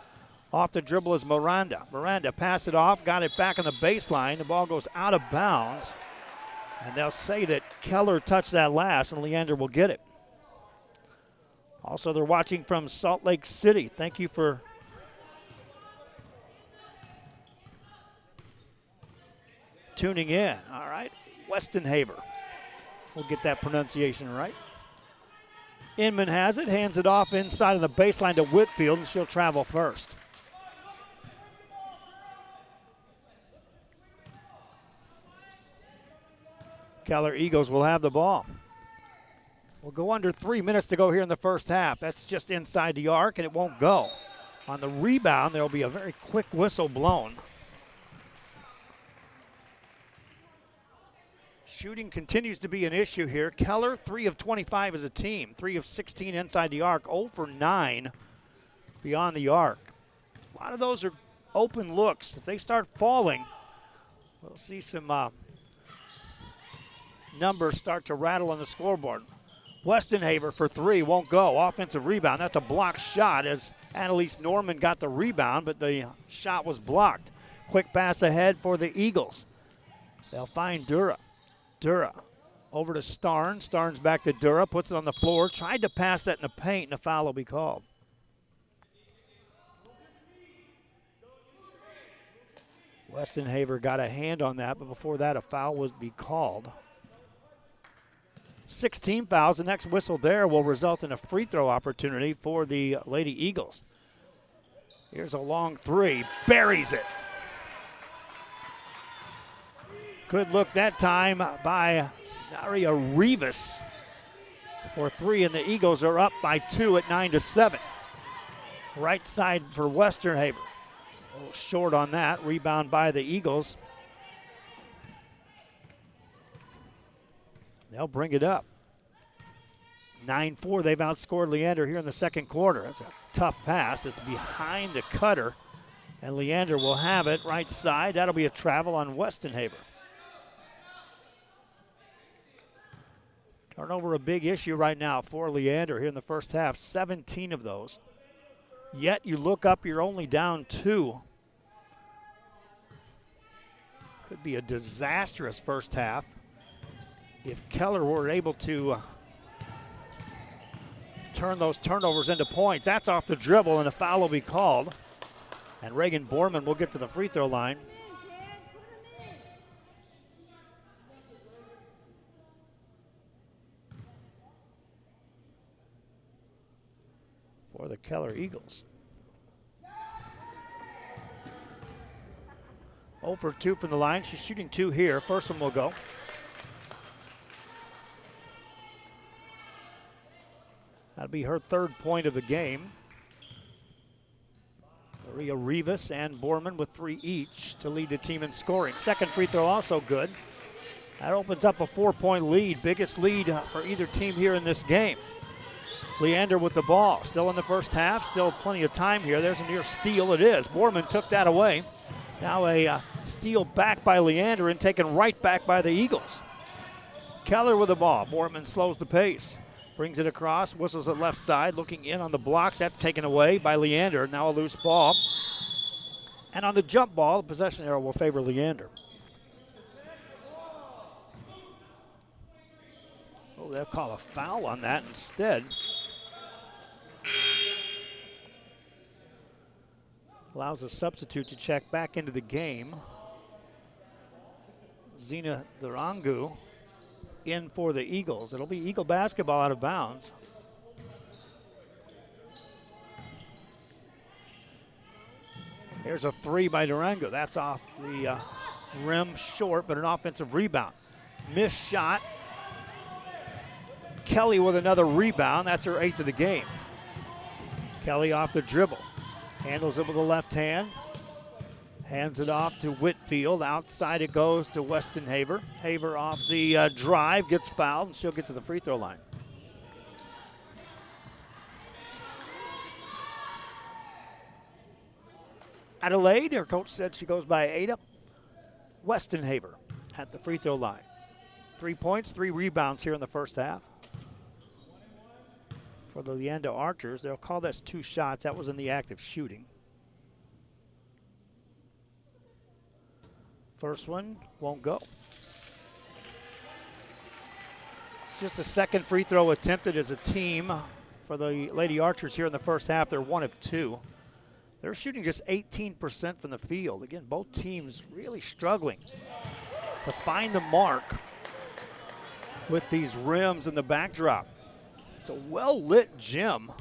Off the dribble is Miranda. Miranda passed it off. Got it back on the baseline. The ball goes out of bounds. And they'll say that Keller touched that last, and Leander will get it. Also, they're watching from Salt Lake City. Thank you for tuning in. All right, Westenhaver. We'll get that pronunciation right. Inman has it, hands it off inside of the baseline to Whitfield, and she'll travel first. Keller Eagles will have the ball. We'll go under 3 minutes to go here in the first half. That's just inside the arc, and it won't go. On the rebound, there will be a very quick whistle blown. Shooting continues to be an issue here. Keller, 3 of 25 as a team. 3 of 16 inside the arc. 0 for 9 beyond the arc. A lot of those are open looks. If they start falling, we'll see some numbers start to rattle on the scoreboard. Westenhaver for 3, won't go. Offensive rebound. That's a blocked shot as Annalise Norman got the rebound, but the shot was blocked. Quick pass ahead for the Eagles. They'll find Dura. Dura Over to Starnes. Starnes back to Dura, puts it on the floor. Tried to pass that in the paint, and a foul will be called. Westenhaver got a hand on that, but before that, a foul would be called. 16 fouls. The next whistle there will result in a free throw opportunity for the Lady Eagles. Here's a long three. Buries it. Good look that time by Daria Rivas for three, and the Eagles are up by 2 at 9-7. Right side for Westernhaver. A little short on that. Rebound by the Eagles. They'll bring it up. 9-4. They've outscored Leander here in the second quarter. That's a tough pass. It's behind the cutter, and Leander will have it right side. That'll be a travel on Westenhaver. Turnover a big issue right now for Leander here in the first half. 17 of those. Yet you look up, you're only down 2. Could be a disastrous first half if Keller were able to turn those turnovers into points. That's off the dribble, and a foul will be called. And Reagan Borman will get to the free throw line. For the Keller Eagles. 0 for 2 from the line. She's shooting 2 here. First one will go. That'll be her third point of the game. Maria Rivas and Borman with 3 each to lead the team in scoring. Second free throw also good. That opens up a 4-point lead. Biggest lead for either team here in this game. Leander with the ball. Still in the first half. Still plenty of time here. There's a near steal. It is. Borman took that away. Now a steal back by Leander and taken right back by the Eagles. Keller with the ball. Borman slows the pace. Brings it across. Whistles it left side. Looking in on the blocks. That's taken away by Leander. Now a loose ball. And on the jump ball, the possession arrow will favor Leander. Oh, they'll call a foul on that instead. Allows a substitute to check back into the game. Zena Durangu in for the Eagles. It'll be Eagle basketball out of bounds. Here's a 3 by Durango. That's off the rim short, but an offensive rebound. Missed shot. Kelly with another rebound. That's her 8th of the game. Kelly off the dribble. Handles it with the left hand. Hands it off to Whitfield. Outside it goes to Westenhaver. Haver off the drive, gets fouled, and she'll get to the free throw line. Adelaide, her coach said she goes by Ada. Westenhaver at the free throw line. 3 points, 3 rebounds here in the first half. For the Leander Archers, they'll call this 2 shots. That was in the act of shooting. First one won't go. It's just a second free throw attempted as a team for the Lady Archers here in the first half. They're 1 of 2. They're shooting just 18% from the field. Again, both teams really struggling to find the mark with these rims and the backdrop. It's a well-lit gym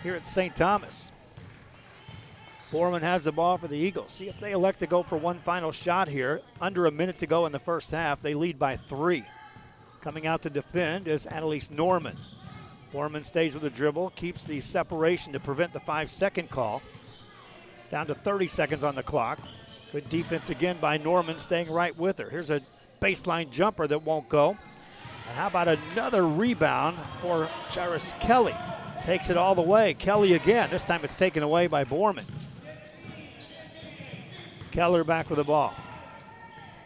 here at St. Thomas. Borman has the ball for the Eagles. See if they elect to go for one final shot here. Under a minute to go in the first half. They lead by 3. Coming out to defend is Annalise Norman. Borman stays with the dribble, keeps the separation to prevent the 5-second call. Down to 30 seconds on the clock. Good defense again by Norman, staying right with her. Here's a baseline jumper that won't go. And how about another rebound for Charis Kelly? Takes it all the way. Kelly again. This time it's taken away by Borman. Keller back with the ball.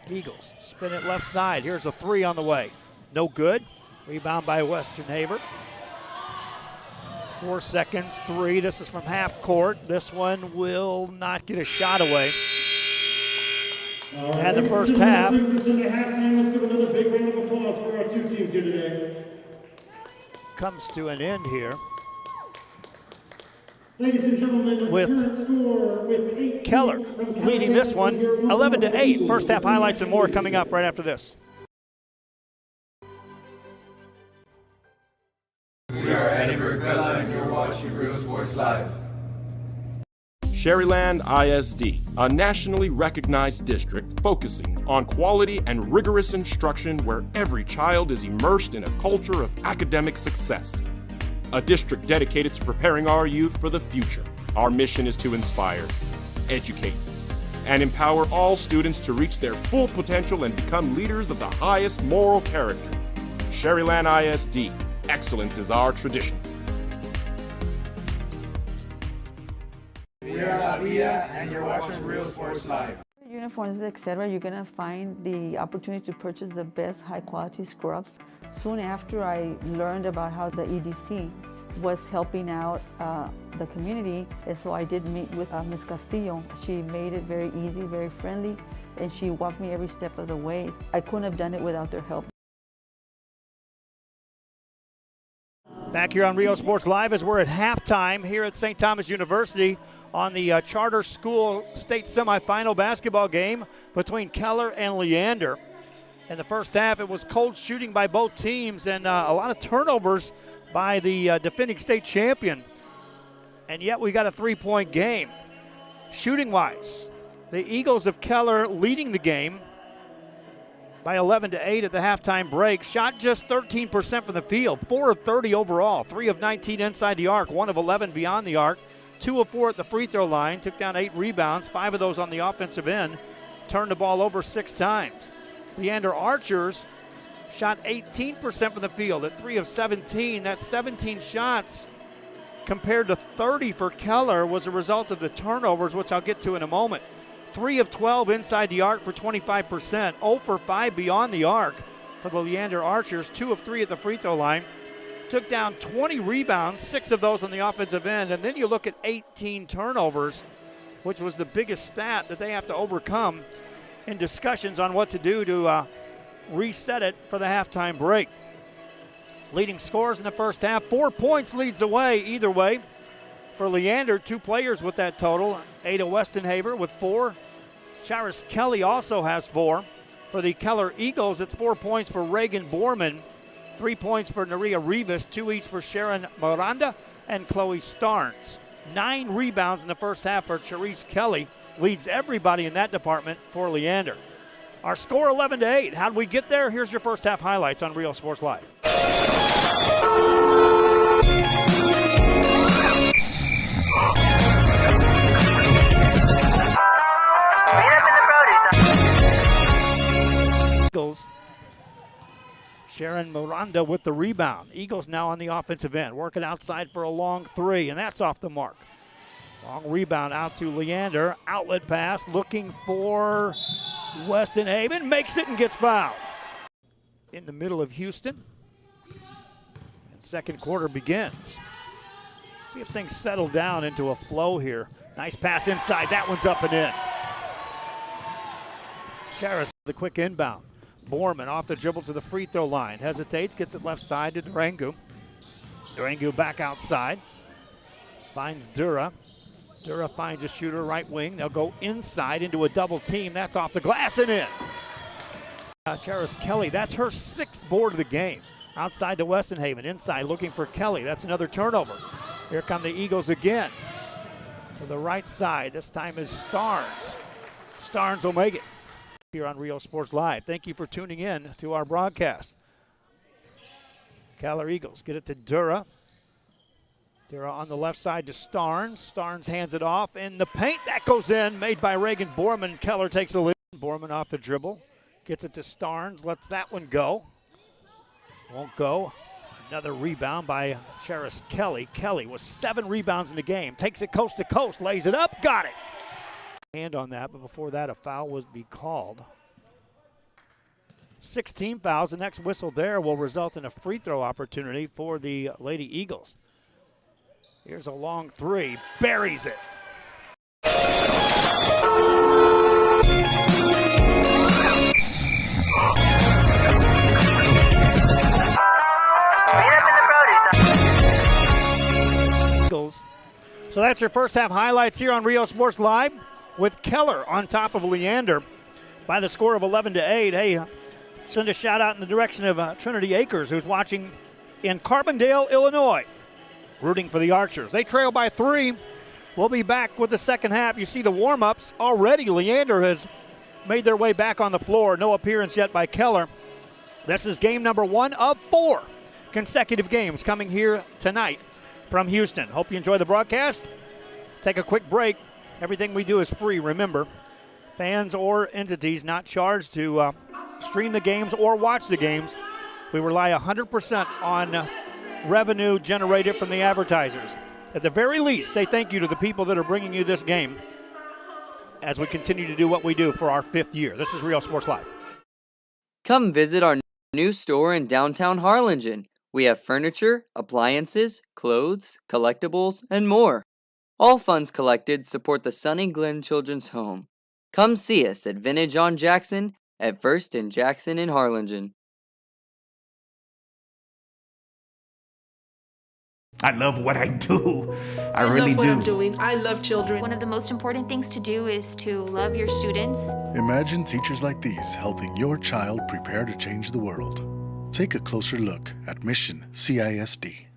Eagles spin it left side. Here's a 3 on the way. No good. Rebound by Westenhaver. 4 seconds, 3. This is from half court. This one will not get a shot away. And the first half. Brings us into halftime. Let's give another big round of applause for our two teams here today. Comes to an end here. Ladies and gentlemen, with current score with 8 Keller points from leading this one 11-8. First half highlights and more coming up right after this. We are Edinburgh Keller and you're watching Real Sports Live. Sherryland ISD, a nationally recognized district focusing on quality and rigorous instruction where every child is immersed in a culture of academic success. A district dedicated to preparing our youth for the future. Our mission is to inspire, educate, and empower all students to reach their full potential and become leaders of the highest moral character. Sherryland ISD, excellence is our tradition. We are La Villa and you're watching Real Sports Live. Uniforms, etc., you're going to find the opportunity to purchase the best high-quality scrubs. Soon after I learned about how the EDC was helping out the community, and so I did meet with Ms. Castillo. She made it very easy, very friendly, and she walked me every step of the way. I couldn't have done it without their help. Back here on Rio Sports Live as we're at halftime here at St. Thomas University on the charter school state semifinal basketball game between Keller and Leander. In the first half, it was cold shooting by both teams and a lot of turnovers by the defending state champion. And yet we got a three-point game. Shooting-wise, the Eagles of Keller leading the game by 11-8 at the halftime break. Shot just 13% from the field, 4 of 30 overall, 3 of 19 inside the arc, 1 of 11 beyond the arc, 2 of 4 at the free throw line, took down 8 rebounds, 5 of those on the offensive end, turned the ball over 6 times. Leander Archers shot 18% from the field at 3 of 17. That's 17 shots compared to 30 for Keller was a result of the turnovers, which I'll get to in a moment. 3 of 12 inside the arc for 25%, 0 for 5 beyond the arc for the Leander Archers, 2 of 3 at the free throw line. Took down 20 rebounds, 6 of those on the offensive end, and then you look at 18 turnovers, which was the biggest stat that they have to overcome in discussions on what to do to reset it for the halftime break. Leading scores in the first half, 4 points leads the way either way. For Leander, 2 players with that total. Ada Westenhaver with 4. Charis Kelly also has 4. For the Keller Eagles, it's 4 points for Reagan Borman, 3 points for Naria Rivas, 2 each for Sharon Miranda and Chloe Starnes. 9 rebounds in the first half for Charis Kelly. Leads everybody in that department for Leander. Our score 11-8. How did we get there? Here's your first half highlights on Real Sports Live. Eagles. Sharon Miranda with the rebound. Eagles now on the offensive end, working outside for a long 3, and that's off the mark. Long rebound out to Leander. Outlet pass looking for Westenhaven. Makes it and gets fouled. In the middle of Houston. And second quarter begins. See if things settle down into a flow here. Nice pass inside. That one's up and in. Charis, the quick inbound. Borman off the dribble to the free throw line. Hesitates, gets it left side to Durango. Durango back outside. Finds Dura. Dura finds a shooter right wing. They'll go inside into a double team. That's off the glass and in. Charis Kelly, that's her 6th board of the game. Outside to Westenhaven, inside looking for Kelly. That's another turnover. Here come the Eagles again. To the right side, this time is Starnes. Starnes will make it. Here on Real Sports Live. Thank you for tuning in to our broadcast. Keller Eagles get it to Dura. Dura on the left side to Starnes. Starnes hands it off in the paint. That goes in, made by Reagan Borman. Keller takes the lead. Borman off the dribble. Gets it to Starnes, lets that one go. Won't go. Another rebound by Charis Kelly. Kelly with 7 rebounds in the game. Takes it coast to coast, lays it up, got it. Hand on that, but before that a foul would be called. 16 fouls. The next whistle there will result in a free throw opportunity for the Lady Eagles. Here's a long 3, buries it. That's your first half highlights here on Rio Sports Live with Keller on top of Leander by the score of 11-8. Hey, send a shout out in the direction of Trinity Acres, who's watching in Carbondale, Illinois, rooting for the Archers. They trail by 3. We'll be back with the second half. You see the warm-ups already. Leander has made their way back on the floor. No appearance yet by Keller. This is game number 1 of 4 consecutive games coming here tonight from Houston. Hope you enjoy the broadcast. Take a quick break. Everything we do is free, remember. Fans or entities not charged to stream the games or watch the games. We rely 100% on revenue generated from the advertisers. At the very least, say thank you to the people that are bringing you this game as we continue to do what we do for our 5th year. This is Rio Sports Live. Come visit our new store in downtown Harlingen. We have furniture, appliances, clothes, collectibles, and more. All funds collected support the Sunny Glen Children's Home. Come see us at Vintage on Jackson at First and Jackson in Harlingen. I love what I do. I love really what do. I'm doing. I love children. One of the most important things to do is to love your students. Imagine teachers like these helping your child prepare to change the world. Take a closer look at Mission CISD.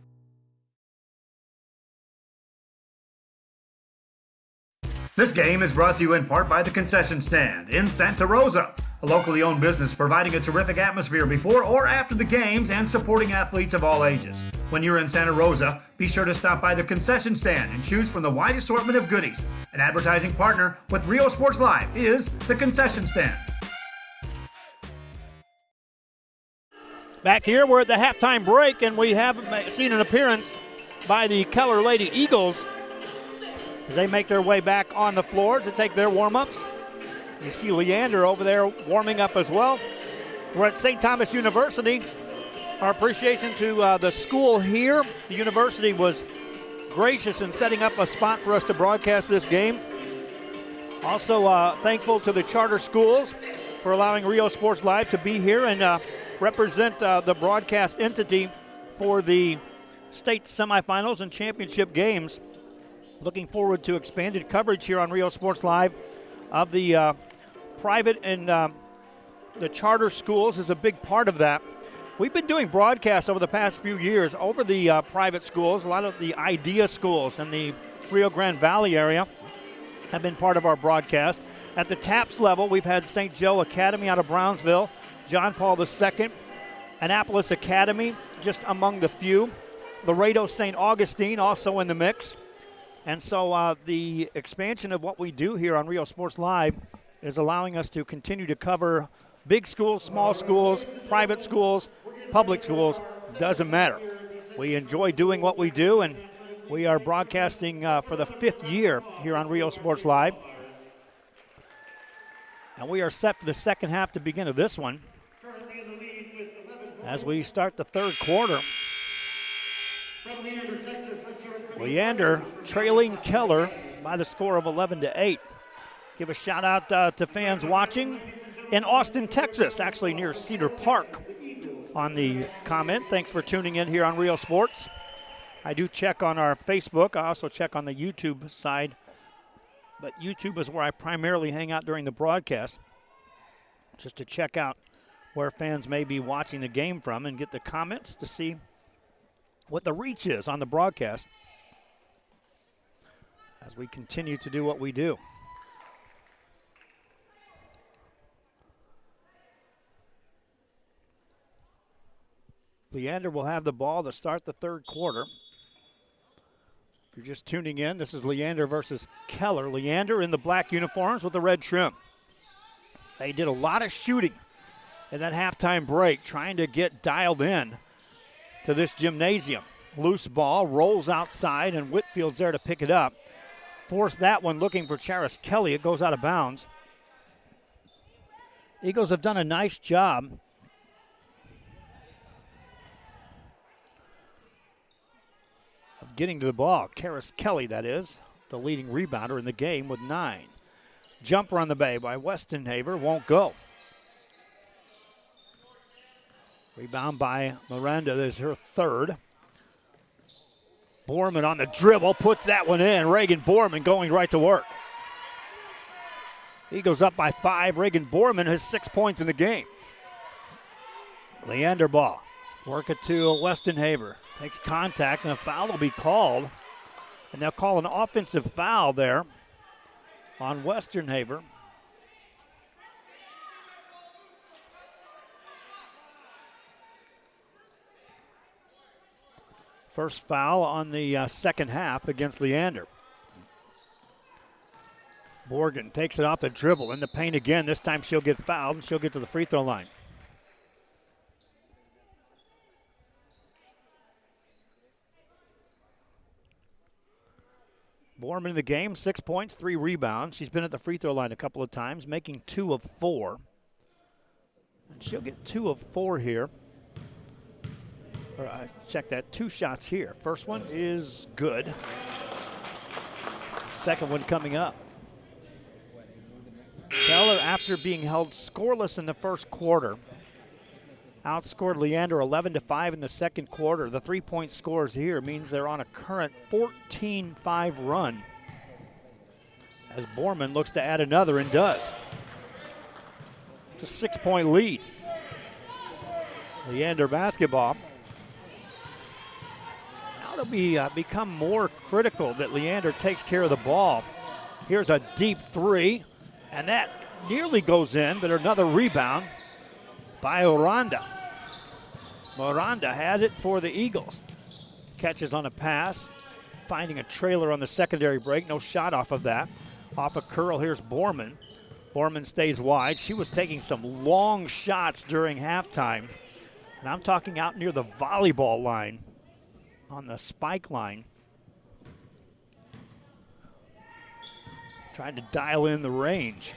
This game is brought to you in part by the Concession Stand in Santa Rosa, a locally owned business providing a terrific atmosphere before or after the games and supporting athletes of all ages. When you're in Santa Rosa, be sure to stop by the Concession Stand and choose from the wide assortment of goodies. An advertising partner with Rio Sports Live is the Concession Stand. Back here, we're at the halftime break, and we have seen an appearance by the Keller Lady Eagles as they make their way back on the floor to take their warm-ups. You see Leander over there warming up as well. We're at St. Thomas University. Our appreciation to the school here. The university was gracious in setting up a spot for us to broadcast this game. Also thankful to the charter schools for allowing Rio Sports Live to be here and represent the broadcast entity for the state semifinals and championship games. Looking forward to expanded coverage here on Rio Sports Live of the private and the charter schools is a big part of that. We've been doing broadcasts over the past few years over the private schools. A lot of the IDEA schools in the Rio Grande Valley area have been part of our broadcast. At the TAPS level, we've had St. Joe Academy out of Brownsville, John Paul II, Annapolis Academy, just among the few. Laredo St. Augustine also in the mix. And so the expansion of what we do here on Rio Sports Live is allowing us to continue to cover big schools, small schools, private schools, public schools, doesn't matter. We enjoy doing what we do, and we are broadcasting for the 5th year here on Rio Sports Live. And we are set for the second half to begin of this one as we start the third quarter. Leander trailing Keller by the score of 11-8. Give a shout out to fans watching in Austin, Texas, actually near Cedar Park on the comment. Thanks for tuning in here on Rio Sports. I do check on our Facebook. I also check on the YouTube side, but YouTube is where I primarily hang out during the broadcast, just to check out where fans may be watching the game from and get the comments to see what the reach is on the broadcast as we continue to do what we do. Leander will have the ball to start the third quarter. If you're just tuning in, this is Leander versus Keller. Leander in the black uniforms with the red trim. They did a lot of shooting in that halftime break, trying to get dialed in to this gymnasium. Loose ball, rolls outside, and Whitfield's there to pick it up. Forced that one looking for Charis Kelly. It goes out of bounds. Eagles have done a nice job of getting to the ball. Charis Kelly, that is, the leading rebounder in the game with 9. Jumper on the bay by Westenhaver, won't go. Rebound by Miranda, this is her third. Borman on the dribble, puts that one in. Reagan Borman going right to work. Eagles up by 5. Reagan Borman has 6 points in the game. Leander ball. Work it to Westenhaver. Takes contact, and a foul will be called. And they'll call an offensive foul there on Westenhaver. First foul on the second half against Leander. Morgan takes it off the dribble in the paint again. This time she'll get fouled and she'll get to the free throw line. Borman in the game, 6 points, 3 rebounds. She's been at the free throw line a couple of times, making 2 of 4. And she'll get 2 of 4 here. Or check that, 2 shots here. First one is good. Second one coming up. Keller, after being held scoreless in the first quarter, outscored Leander 11-5 in the second quarter. The 3-point scores here means they're on a current 14-5 run as Borman looks to add another and does. It's a 6-point lead. Leander basketball. Now they'll become more critical that Leander takes care of the ball. Here's a deep 3, and that nearly goes in, but another rebound by Oranda. Miranda has it for the Eagles. Catches on a pass, finding a trailer on the secondary break. No shot off of that. Off a curl, here's Borman. Borman stays wide. She was taking some long shots during halftime. And I'm talking out near the volleyball line, on the spike line. Trying to dial in the range.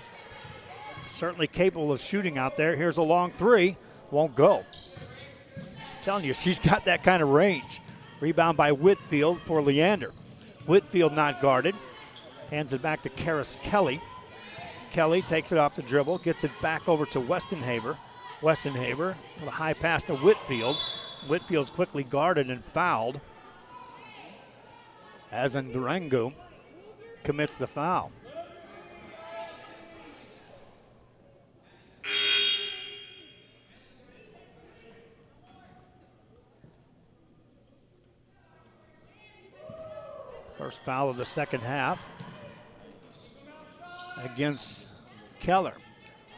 Certainly capable of shooting out there. Here's a long 3. Won't go. Telling you, she's got that kind of range. Rebound by Whitfield for Leander. Whitfield not guarded. Hands it back to Karis Kelly. Kelly takes it off the dribble, gets it back over to Westenhaver. Westenhaver with a high pass to Whitfield. Whitfield's quickly guarded and fouled as Ndrangu commits the foul. First foul of the second half against Keller.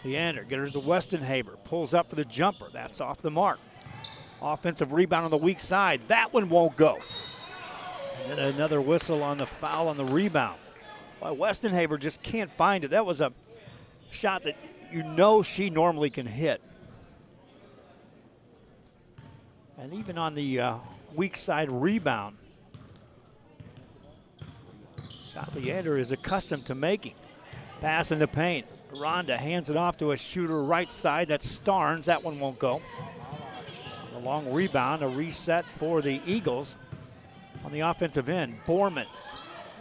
Leander gets her to Westenhaver. Pulls up for the jumper. That's off the mark. Offensive rebound on the weak side. That one won't go. And then another whistle on the foul on the rebound. Boy, Westenhaver just can't find it. That was a shot that you know she normally can hit. And even on the weak side rebound, shot Leander is accustomed to making. Pass in the paint. Rhonda hands it off to a shooter right side. That's Starnes. That one won't go. A long rebound, a reset for the Eagles on the offensive end. Borman,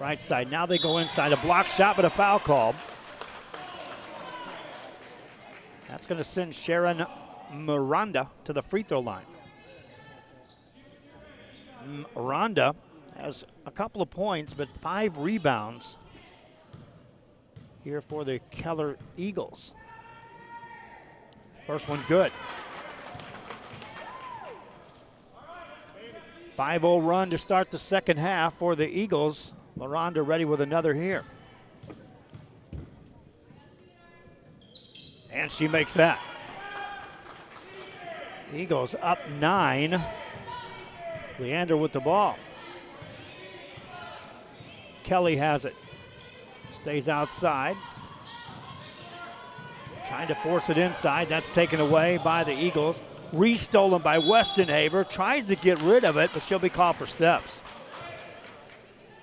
right side. Now they go inside. A block shot, but a foul call. That's going to send Sharon Miranda to the free throw line. Miranda has a couple of points, but 5 rebounds here for the Keller Eagles. First one good. 5-0 run to start the second half for the Eagles. Miranda ready with another here. And she makes that. Eagles up 9. Leander with the ball. Kelly has it. Stays outside. Trying to force it inside. That's taken away by the Eagles. Restolen by Westenhaver. Tries to get rid of it, but she'll be called for steps.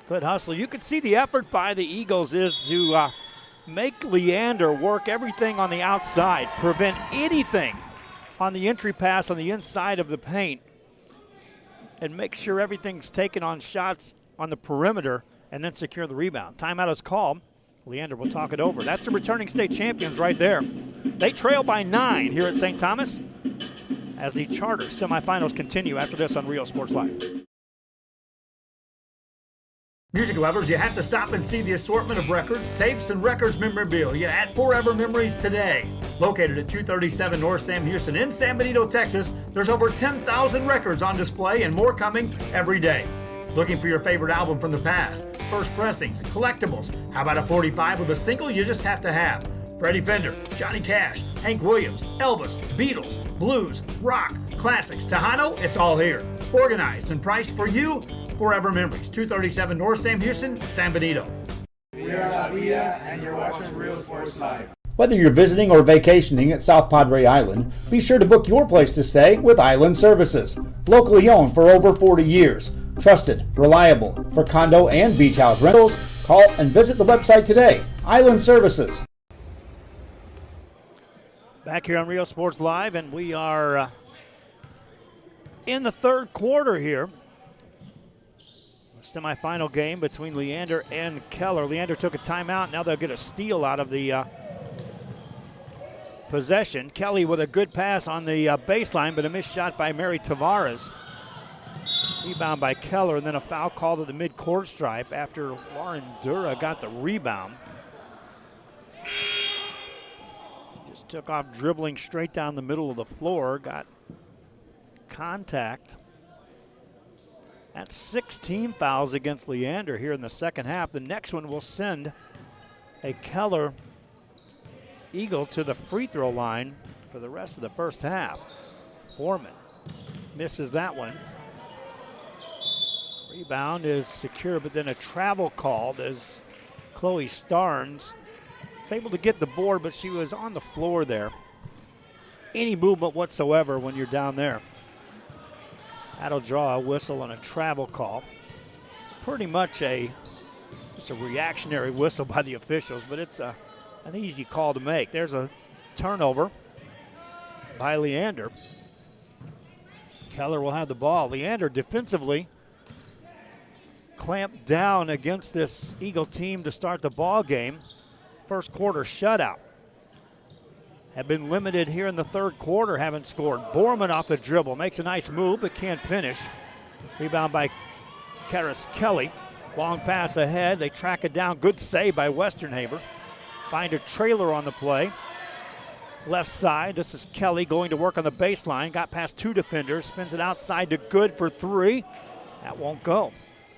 Good hustle. You can see the effort by the Eagles is to make Leander work everything on the outside, prevent anything on the entry pass on the inside of the paint, and make sure everything's taken on shots on the perimeter and then secure the rebound. Timeout is called. Leander will talk it over. That's the returning state champions right there. They trail by 9 here at St. Thomas as the Charter semifinals continue after this on Real Sports Live. Music lovers, you have to stop and see the assortment of records, tapes, and records memorabilia at Forever Memories today. Located at 237 North Sam Houston in San Benito, Texas, there's over 10,000 records on display and more coming every day. Looking for your favorite album from the past, first pressings, collectibles? How about a 45 with a single you just have to have? Freddie Fender, Johnny Cash, Hank Williams, Elvis, Beatles, blues, rock, classics, Tejano, it's all here. Organized and priced for you. Forever Memories, 237 North Sam Houston, San Benito. We are La Vida, and you're watching Real Sports Live. Whether you're visiting or vacationing at South Padre Island, be sure to book your place to stay with Island Services. Locally owned for over 40 years. Trusted, reliable for condo and beach house rentals. Call and visit the website today. Island Services. Back here on Real Sports Live, and we are in the third quarter here. Semifinal game between Leander and Keller. Leander took a timeout. Now they'll get a steal out of the possession. Kelly with a good pass on the baseline, but a missed shot by Mary Tavares. Rebound by Keller, and then a foul called at the mid-court stripe after Lauren Dura got the rebound. Just took off dribbling straight down the middle of the floor, got contact. That's 16 fouls against Leander here in the second half. The next one will send a Keller Eagle to the free throw line for the rest of the first half. Borman misses that one. Rebound is secure, but then a travel called as Chloe Starnes was able to get the board, but she was on the floor there. Any movement whatsoever when you're down there. That'll draw a whistle and a travel call. Pretty much just a reactionary whistle by the officials, but it's an easy call to make. There's a turnover by Leander. Keller will have the ball. Leander defensively clamped down against this Eagle team to start the ball game. First quarter shutout. Have been limited here in the third quarter, haven't scored. Borman off the dribble, makes a nice move, but can't finish. Rebound by Karis Kelly. Long pass ahead, they track it down. Good save by Westernhaver. Find a trailer on the play. Left side, this is Kelly going to work on the baseline. Got past two defenders, spins it outside to Good for three. That won't go.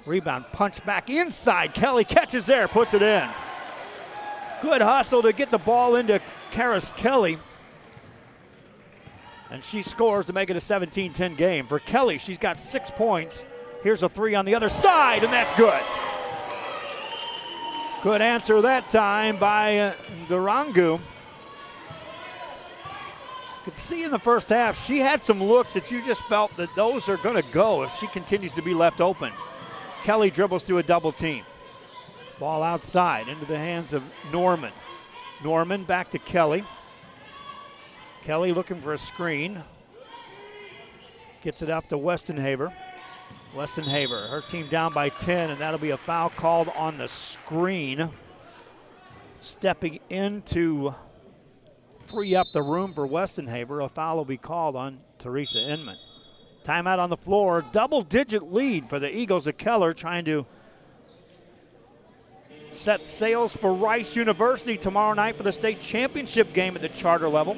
Rebound, punch back inside. Kelly catches there, puts it in. Good hustle to get the ball into Karis Kelly. And she scores to make it a 17-10 game. For Kelly, she's got 6 points. Here's a three on the other side, and that's good. Good answer that time by Durango. Could see in the first half, she had some looks that you just felt that those are going to go if she continues to be left open. Kelly dribbles through a double team. Ball outside into the hands of Norman. Norman back to Kelly. Kelly looking for a screen. Gets it up to Westonhaver. Westonhaver, her team down by 10, and that'll be a foul called on the screen. Stepping in to free up the room for Westonhaver. A foul will be called on Teresa Inman. Timeout on the floor. Double-digit lead for the Eagles of Keller, trying to set sails for Rice University tomorrow night for the state championship game at the charter level.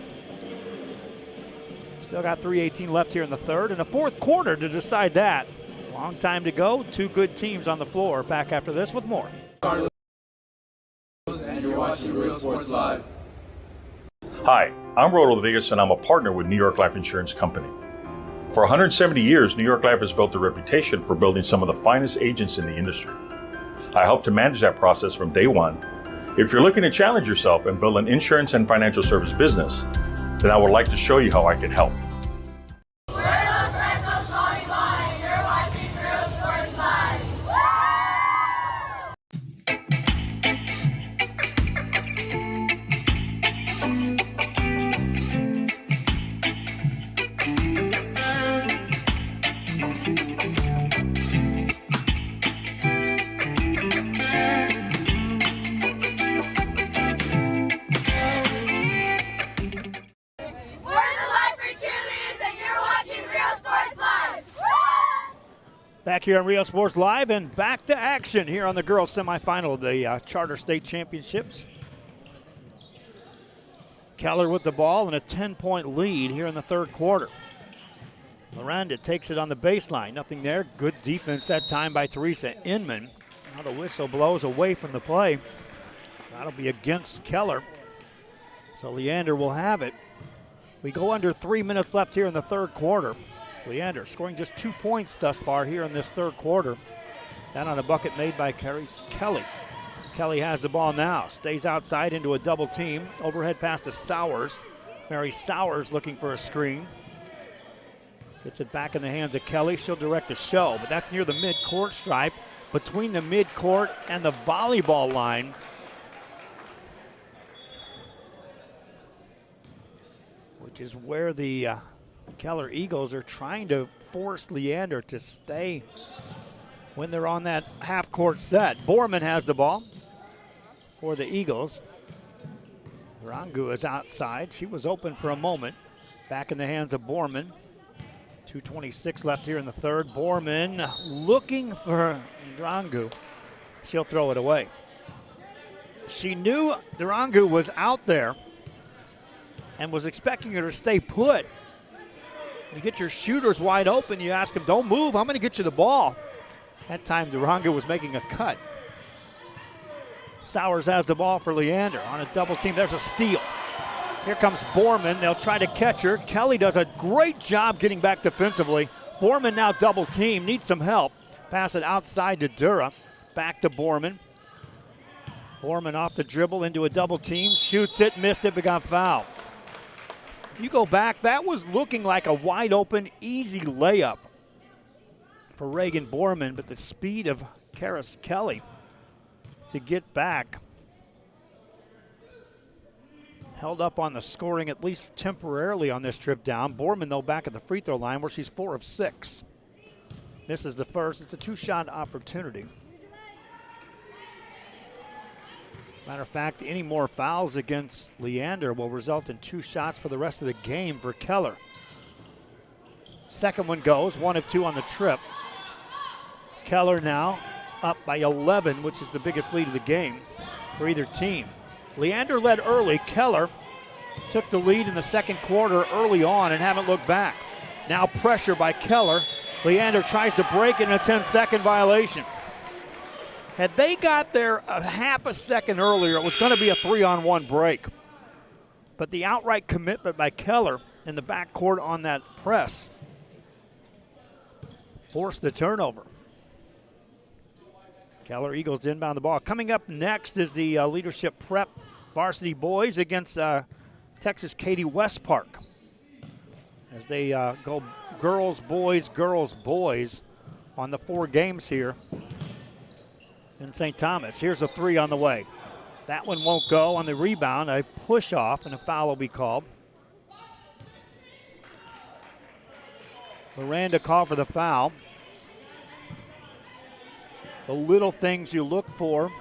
Still got 3:18 left here in the third, and a fourth quarter to decide that. Long time to go. Two good teams on the floor. Back after this with more. And you're watching Real Sports Live. Hi, I'm Roldo Rodriguez, and I'm a partner with New York Life Insurance Company. For 170 years, New York Life has built a reputation for building some of the finest agents in the industry. I help to manage that process from day one. If you're looking to challenge yourself and build an insurance and financial service business, then I would like to show you how I can help. For the life for Back here on Real Sports Live and back to action here on the girls semifinal of the Charter State Championships. Keller with the ball and a 10-point lead here in the third quarter. Miranda takes it on the baseline. Nothing there. Good defense that time by Teresa Inman. Now the whistle blows away from the play. That'll be against Keller. So Leander will have it. We go under 3 minutes left here in the third quarter. Leander scoring just 2 points thus far here in this third quarter. That on a bucket made by Kelly. Kelly has the ball now. Stays outside into a double team. Overhead pass to Sowers. Mary Sowers looking for a screen. Gets it back in the hands of Kelly. She'll direct the show, but that's near the mid-court stripe. Between the mid-court and the volleyball line. Which is where the Keller Eagles are trying to force Leander to stay when they're on that half-court set. Borman has the ball for the Eagles. Rangu is outside. She was open for a moment. Back in the hands of Borman. 2:26 left here in the third. Borman looking for Rangu. She'll throw it away. She knew Rangu was out there and was expecting her to stay put. You get your shooters wide open, you ask them, don't move, I'm going to get you the ball. That time, Durango was making a cut. Sowers has the ball for Leander on a double team. There's a steal. Here comes Borman. They'll try to catch her. Kelly does a great job getting back defensively. Borman now double team, needs some help. Pass it outside to Dura. Back to Borman. Borman off the dribble into a double team. Shoots it, missed it, but got fouled. You go back, that was looking like a wide open, easy layup for Reagan Borman, but the speed of Karis Kelly to get back held up on the scoring at least temporarily on this trip down. Borman, though, back at the free throw line where she's 4 of 6. This is the first. It's a 2-shot opportunity. Matter of fact, any more fouls against Leander will result in 2 shots for the rest of the game for Keller. Second one goes, 1 of 2 on the trip. Keller now up by 11, which is the biggest lead of the game for either team. Leander led early. Keller took the lead in the second quarter early on and haven't looked back. Now pressure by Keller. Leander tries to break in a 10-second violation. Had they got there a half a second earlier, it was going to be a 3-on-1 break. But the outright commitment by Keller in the backcourt on that press forced the turnover. Keller Eagles inbound the ball. Coming up next is the Leadership Prep varsity boys against Texas Katy West Park. As they go girls, boys on the 4 games here in St. Thomas. Here's a 3 on the way. That one won't go. On the rebound, a push off and a foul will be called. Miranda called for the foul. The little things you look for,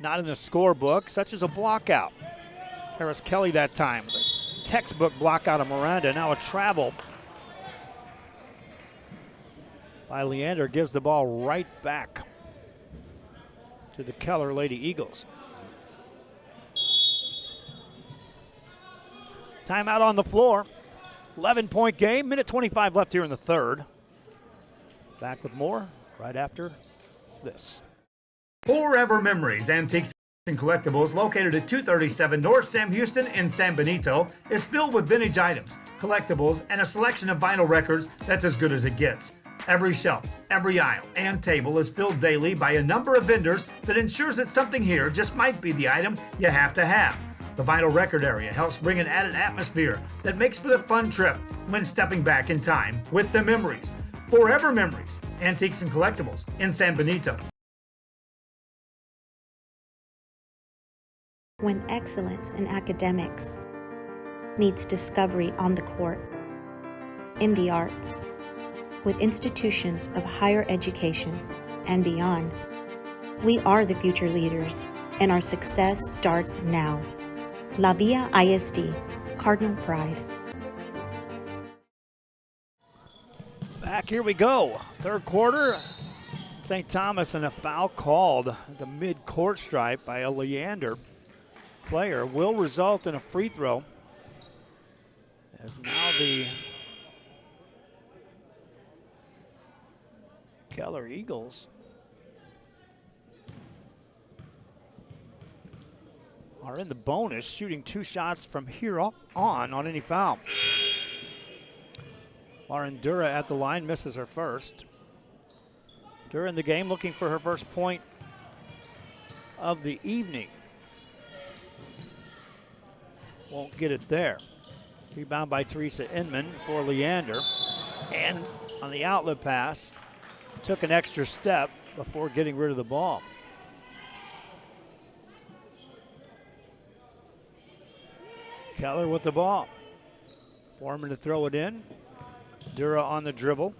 not in the scorebook, such as a block out. Karis Kelly that time. The textbook block out of Miranda. Now a travel by Leander gives the ball right back to the Keller Lady Eagles. Timeout on the floor. 11-point game, minute 25 left here in the third. Back with more right after this. Forever Memories Antiques and Collectibles, located at 237 North Sam Houston in San Benito, is filled with vintage items, collectibles, and a selection of vinyl records that's as good as it gets. Every shelf, every aisle, and table is filled daily by a number of vendors that ensures that something here just might be the item you have to have. The vinyl record area helps bring an added atmosphere that makes for a fun trip when stepping back in time with the memories. Forever Memories, Antiques and Collectibles in San Benito. When excellence in academics meets discovery on the court, in the arts, with institutions of higher education and beyond, we are the future leaders, and our success starts now. La Villa ISD, Cardinal Pride. Back Here we go. Third quarter. St. Thomas, and a foul called at the mid-court stripe by a Leander player will result in a free throw. As now the Keller Eagles are in the bonus, shooting 2 shots from here on any foul. Lauren Dura at the line, misses her first. Dura in the game, looking for her first point of the evening. Won't get it there. Rebound by Teresa Inman for Leander. And on the outlet pass, took an extra step before getting rid of the ball. Keller with the ball. Foreman to throw it in. Dura on the dribble.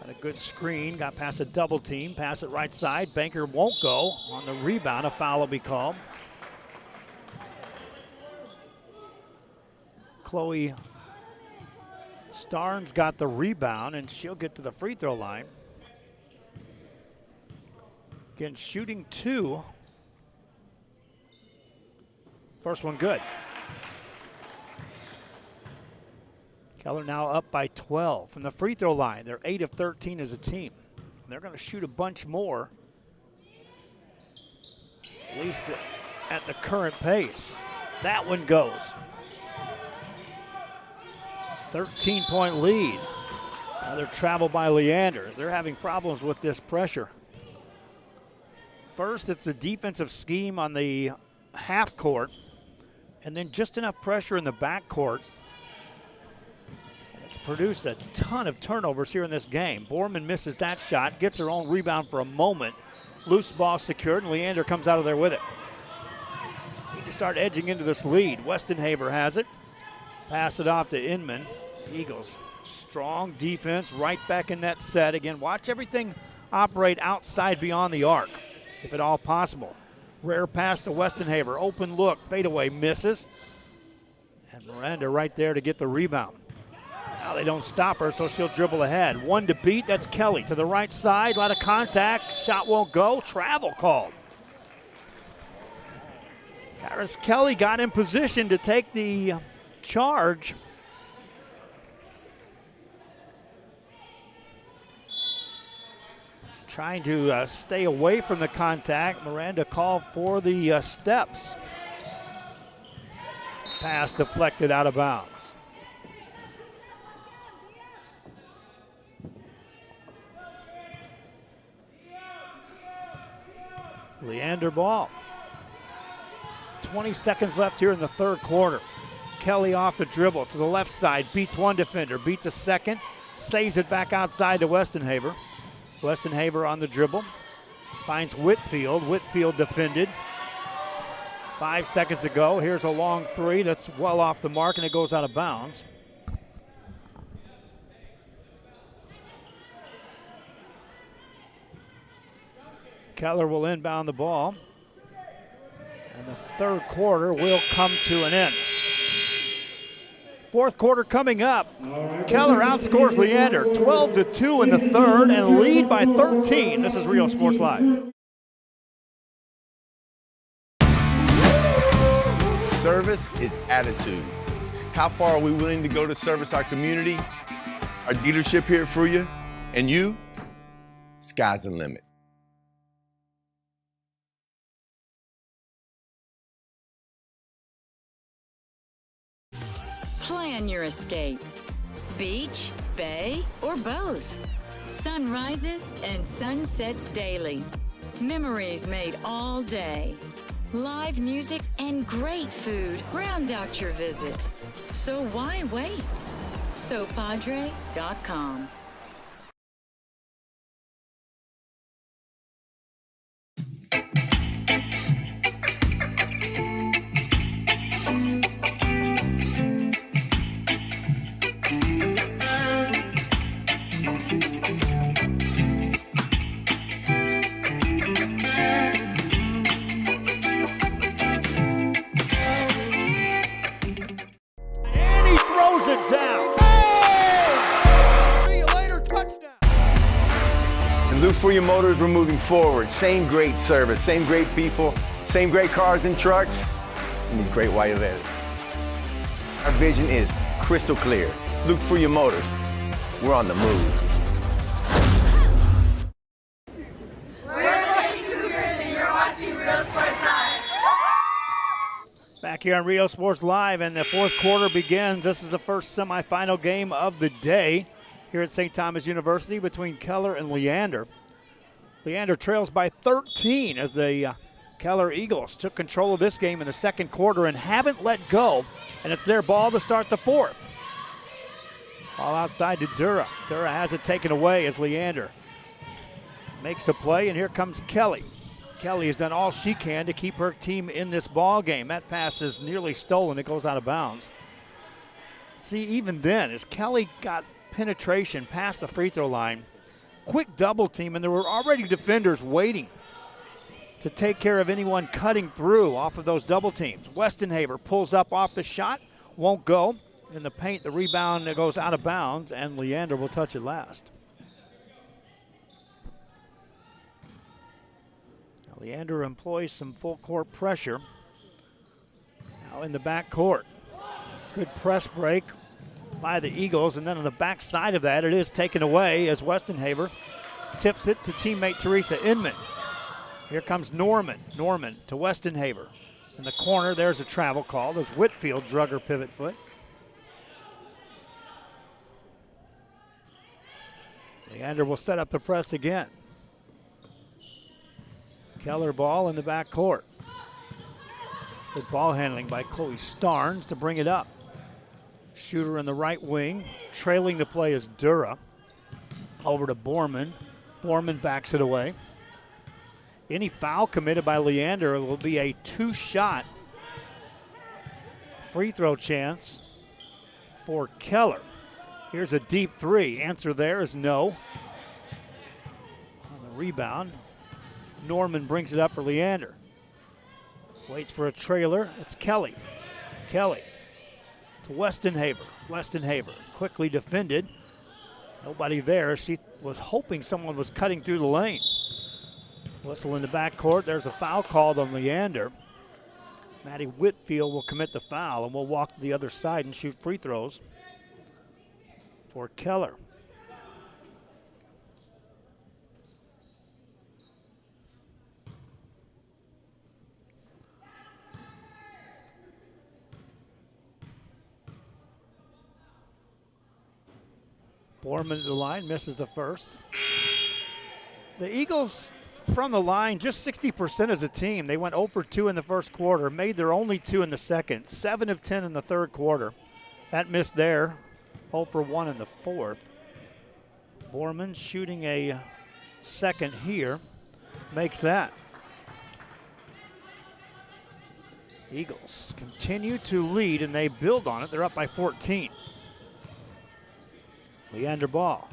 Got a good screen, got past a double team, pass it right side. Banker won't go on the rebound. A foul will be called. Chloe Starnes got the rebound, and she'll get to the free throw line. Again, shooting 2. First one good. Keller now up by 12 from the free throw line. They're 8 of 13 as a team. They're going to shoot a bunch more, at least at the current pace. That one goes. 13-point lead. Another travel by Leander. They're having problems with this pressure. First, it's a defensive scheme on the half court, and then just enough pressure in the back court. It's produced a ton of turnovers here in this game. Borman misses that shot, gets her own rebound for a moment. Loose ball secured, and Leander comes out of there with it. Need to start edging into this lead. Westenhaver has it. Pass it off to Inman. Eagles, strong defense, right back in that set. Again, watch everything operate outside beyond the arc, if at all possible. Rare pass to Westenhaver. Open look, fadeaway, misses. And Miranda right there to get the rebound. Now they don't stop her, so she'll dribble ahead. One to beat, that's Kelly. To the right side, a lot of contact. Shot won't go, travel called. Karis Kelly got in position to take the charge. Trying to stay away from the contact. Miranda called for the steps. Pass deflected out of bounds. Leander ball. 20 seconds left here in the third quarter. Kelly off the dribble to the left side, beats one defender, beats a second, saves it back outside to Westenhaver. Westenhaver on the dribble, finds Whitfield. Whitfield defended. 5 seconds to go. Here's a long three that's well off the mark, and it goes out of bounds. Keller will inbound the ball. And the third quarter will come to an end. Fourth quarter coming up. Keller outscores Leander 12-2 in the third and lead by 13. This is Rio Sports Live. Service is attitude. How far are we willing to go to service our community, our dealership here at Fruya, and you? Sky's the limit. Plan your escape. Beach, bay, or both. Sunrises and sunsets daily. Memories made all day. Live music and great food round out your visit. So why wait? SoPadre.com. And he throws it down. Hey! See you later. for your motors, we're moving forward. Same great service, same great people, same great cars and trucks, and these great white letters. Our vision is crystal clear. Look for your motors. We're on the move. Back here on Rio Sports Live, and the fourth quarter begins. This is the first semifinal game of the day here at St. Thomas University between Keller and Leander. Leander trails by 13 as the Keller Eagles took control of this game in the second quarter and haven't let go, and it's their ball to start the fourth. Ball outside to Dura. Dura has it taken away as Leander makes a play, and here comes Kelly. Kelly has done all she can to keep her team in this ball game. That pass is nearly stolen. It goes out of bounds. See, even then, as Kelly got penetration past the free throw line, quick double team, and there were already defenders waiting to take care of anyone cutting through off of those double teams. Westenhaver pulls up off the shot, won't go. In the paint, the rebound goes out of bounds, and Leander will touch it last. Leander employs some full court pressure. Now in the back court. Good press break by the Eagles, and then on the back side of that, it is taken away as Westenhaver tips it to teammate Teresa Inman. Here comes Norman. Norman to Westenhaver. In the corner, there's a travel call as Whitfield drug her pivot foot. Leander will set up the press again. Keller ball in the back court. Good ball handling by Chloe Starnes to bring it up. Shooter in the right wing. Trailing the play is Dura. Over to Borman. Borman backs it away. Any foul committed by Leander will be a two-shot free throw chance for Keller. Here's a deep three. Answer there is no. On the rebound, Norman brings it up for Leander. Waits for a trailer. It's Kelly. Kelly to Westenhaver. Westenhaver quickly defended. Nobody there. She was hoping someone was cutting through the lane. Whistle in the backcourt. There's a foul called on Leander. Maddie Whitfield will commit the foul, and will walk to the other side and shoot free throws for Keller. Borman to the line, misses the first. The Eagles from the line, just 60% as a team. They went 0 for 2 in the first quarter, made their only 2 in the second, 7 of 10 in the third quarter. That missed there, 0 for 1 in the fourth. Borman shooting a second here, makes that. Eagles continue to lead, and they build on it. They're up by 14. Leander ball.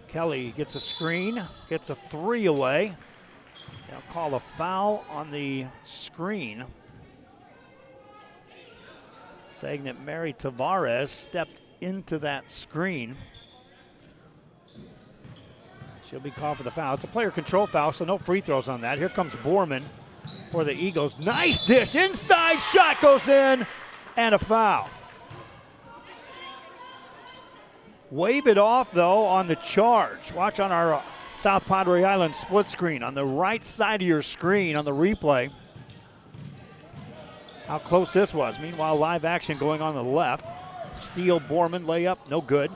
Kelly gets a screen, gets a three away. They'll call a foul on the screen, saying that Mary Tavares stepped into that screen. She'll be called for the foul. It's a player control foul, so no free throws on that. Here comes Borman for the Eagles. Nice dish, inside shot goes in, and a foul. Wave it off, though, on the charge. Watch on our South Padre Island split screen. On the right side of your screen on the replay, how close this was. Meanwhile, live action going on the left. Steele, Borman, layup, no good.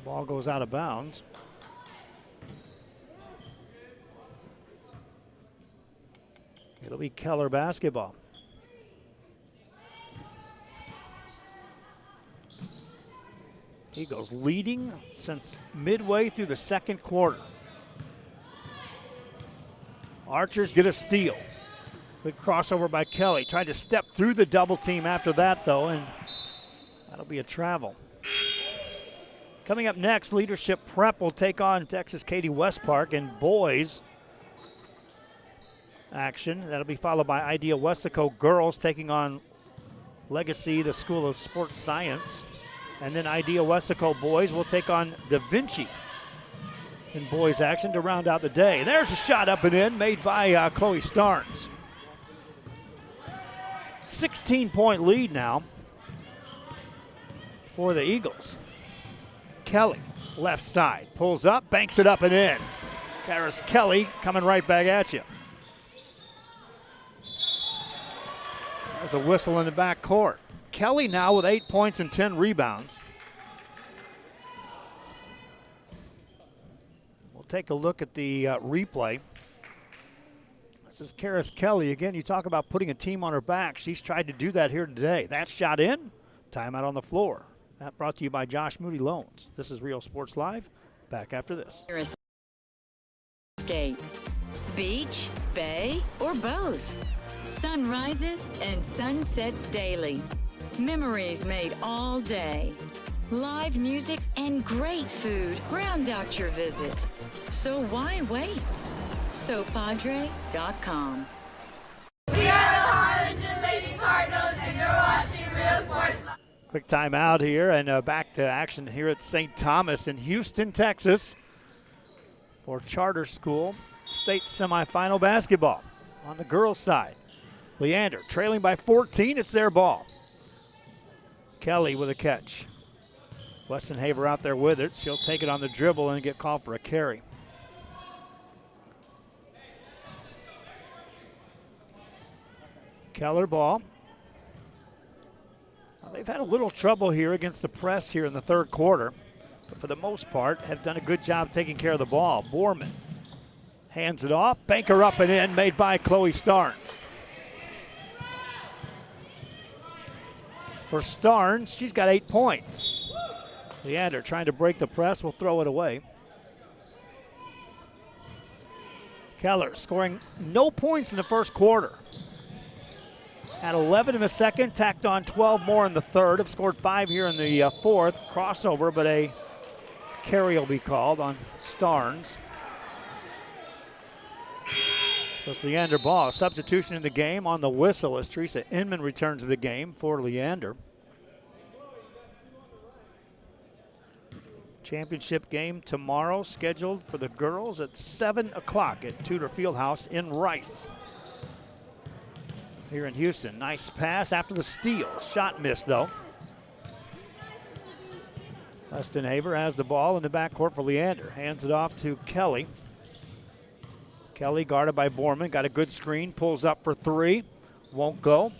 Ball goes out of bounds. It'll be Keller basketball. Eagles leading since midway through the second quarter. Archers get a steal. Good crossover by Kelly. Tried to step through the double team after that, though, and that'll be a travel. Coming up next, Leadership Prep will take on Texas Katy West Park in boys action. That'll be followed by Idea Westaco girls taking on Legacy, the School of Sports Science. And then Idea Wessico boys will take on Da Vinci in boys action to round out the day. There's a shot up and in made by Chloe Starnes. 16-point lead now for the Eagles. Kelly, left side, pulls up, banks it up and in. Karis Kelly coming right back at you. There's a whistle in the back court. Kelly now with 8 points and 10 rebounds. We'll take a look at the replay. This is Karis Kelly. Again, you talk about putting a team on her back. She's tried to do that here today. That shot in, timeout on the floor. That brought to you by Josh Moody Loans. This is Real Sports Live. Back after this. Escape. Beach, bay, or both. Sunrises and sunsets daily. Memories made all day. Live music and great food round out your visit. So why wait? SoPadre.com. We are the Harlingen Lady Cardinals, and you're watching Real Sports Live. Quick timeout here, and back to action here at St. Thomas in Houston, Texas for charter school state semifinal basketball. On the girls' side, Leander trailing by 14. It's their ball. Kelly with a catch. Westenhaver out there with it. She'll take it on the dribble and get called for a carry. Keller ball. Now, they've had a little trouble here against the press here in the third quarter, but for the most part have done a good job taking care of the ball. Borman hands it off. Banker up and in, made by Chloe Starnes. For Starnes, she's got 8 points. Leander trying to break the press, will throw it away. Keller scoring no points in the first quarter. Had 11 in the second, tacked on 12 more in the third. Have scored 5 here in the fourth. Crossover, but a carry will be called on Starnes. So it's Leander ball. Substitution in the game on the whistle as Teresa Inman returns to the game for Leander. Championship game tomorrow scheduled for the girls at 7 o'clock at Tudor Fieldhouse in Rice. Here in Houston, nice pass after the steal. Shot missed though. Westenhaver has the ball in the backcourt for Leander. Hands it off to Kelly. Kelly guarded by Borman, got a good screen, pulls up for three, won't go.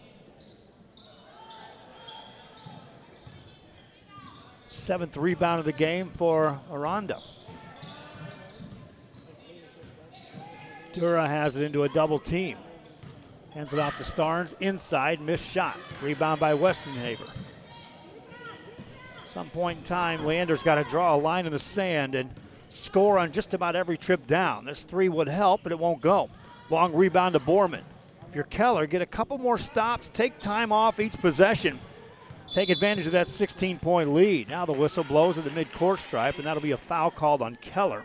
Seventh rebound of the game for Aranda. Dura has it into a double team. Hands it off to Starnes, inside, missed shot. Rebound by Westenhaver. Some point in time, Leander's got to draw a line in the sand and score on just about every trip down. This three would help, but it won't go. Long rebound to Borman. If you're Keller, get a couple more stops, take time off each possession. Take advantage of that 16-point lead. Now the whistle blows at the mid-court stripe, and that'll be a foul called on Keller.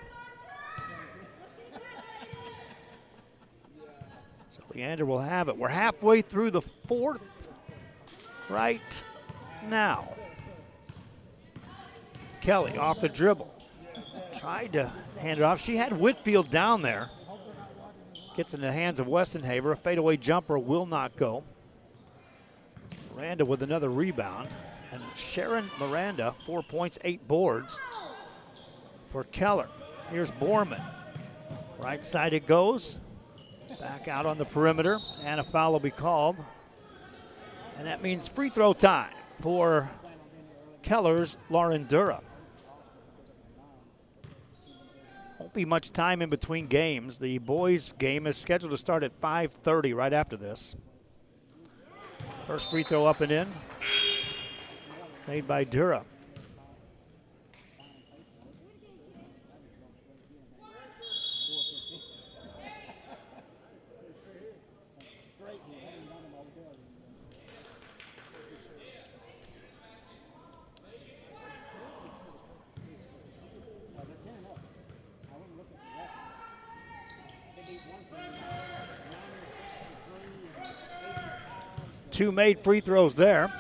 So Leander will have it. We're halfway through the fourth right now. Kelly off the dribble. Tried to hand it off. She had Whitfield down there. Gets in the hands of Westenhaver. A fadeaway jumper will not go. Miranda with another rebound. And Sharon Miranda, 4 points, 8 boards for Keller. Here's Borman. Right side it goes. Back out on the perimeter. And a foul will be called. And that means free throw time for Keller's Lauren Dura. Won't be much time in between games. The boys' game is scheduled to start at 5:30 right after this. First free throw up and in, made by Dura. Two made free throws there.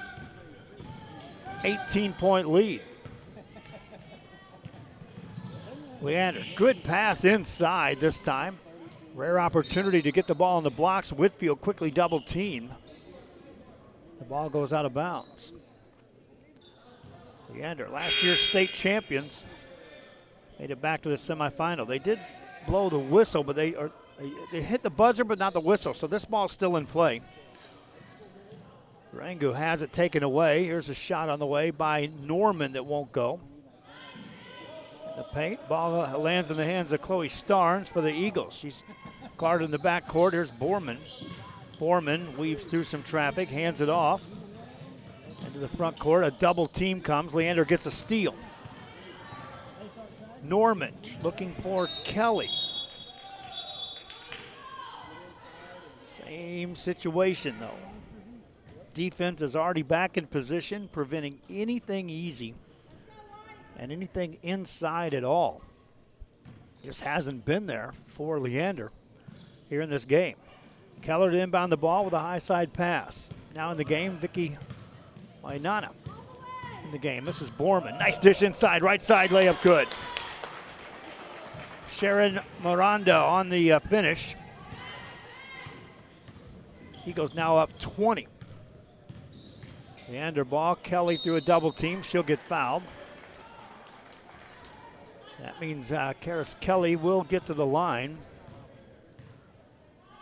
18-point lead. Leander, good pass inside this time. Rare opportunity to get the ball in the blocks. Whitfield quickly double team. The ball goes out of bounds. Leander, last year's state champions, made it back to the semifinal. They did blow the whistle, but they hit the buzzer, but not the whistle. So this ball's still in play. Rangu has it taken away. Here's a shot on the way by Norman that won't go. In the paint, ball lands in the hands of Chloe Starnes for the Eagles. She's guarded in the backcourt. Here's Borman. Borman weaves through some traffic, hands it off. Into the front court, a double team comes. Leander gets a steal. Norman looking for Kelly. Same situation though. Defense is already back in position, preventing anything easy and anything inside at all. Just hasn't been there for Leander here in this game. Keller to inbound the ball with a high side pass. Now in the game, Vicky Wainana in the game. This is Borman. Nice dish inside, right side layup good. Sharon Miranda on the finish. Eagles now up 20. Leander ball, Kelly through a double team. She'll get fouled. That means Karis Kelly will get to the line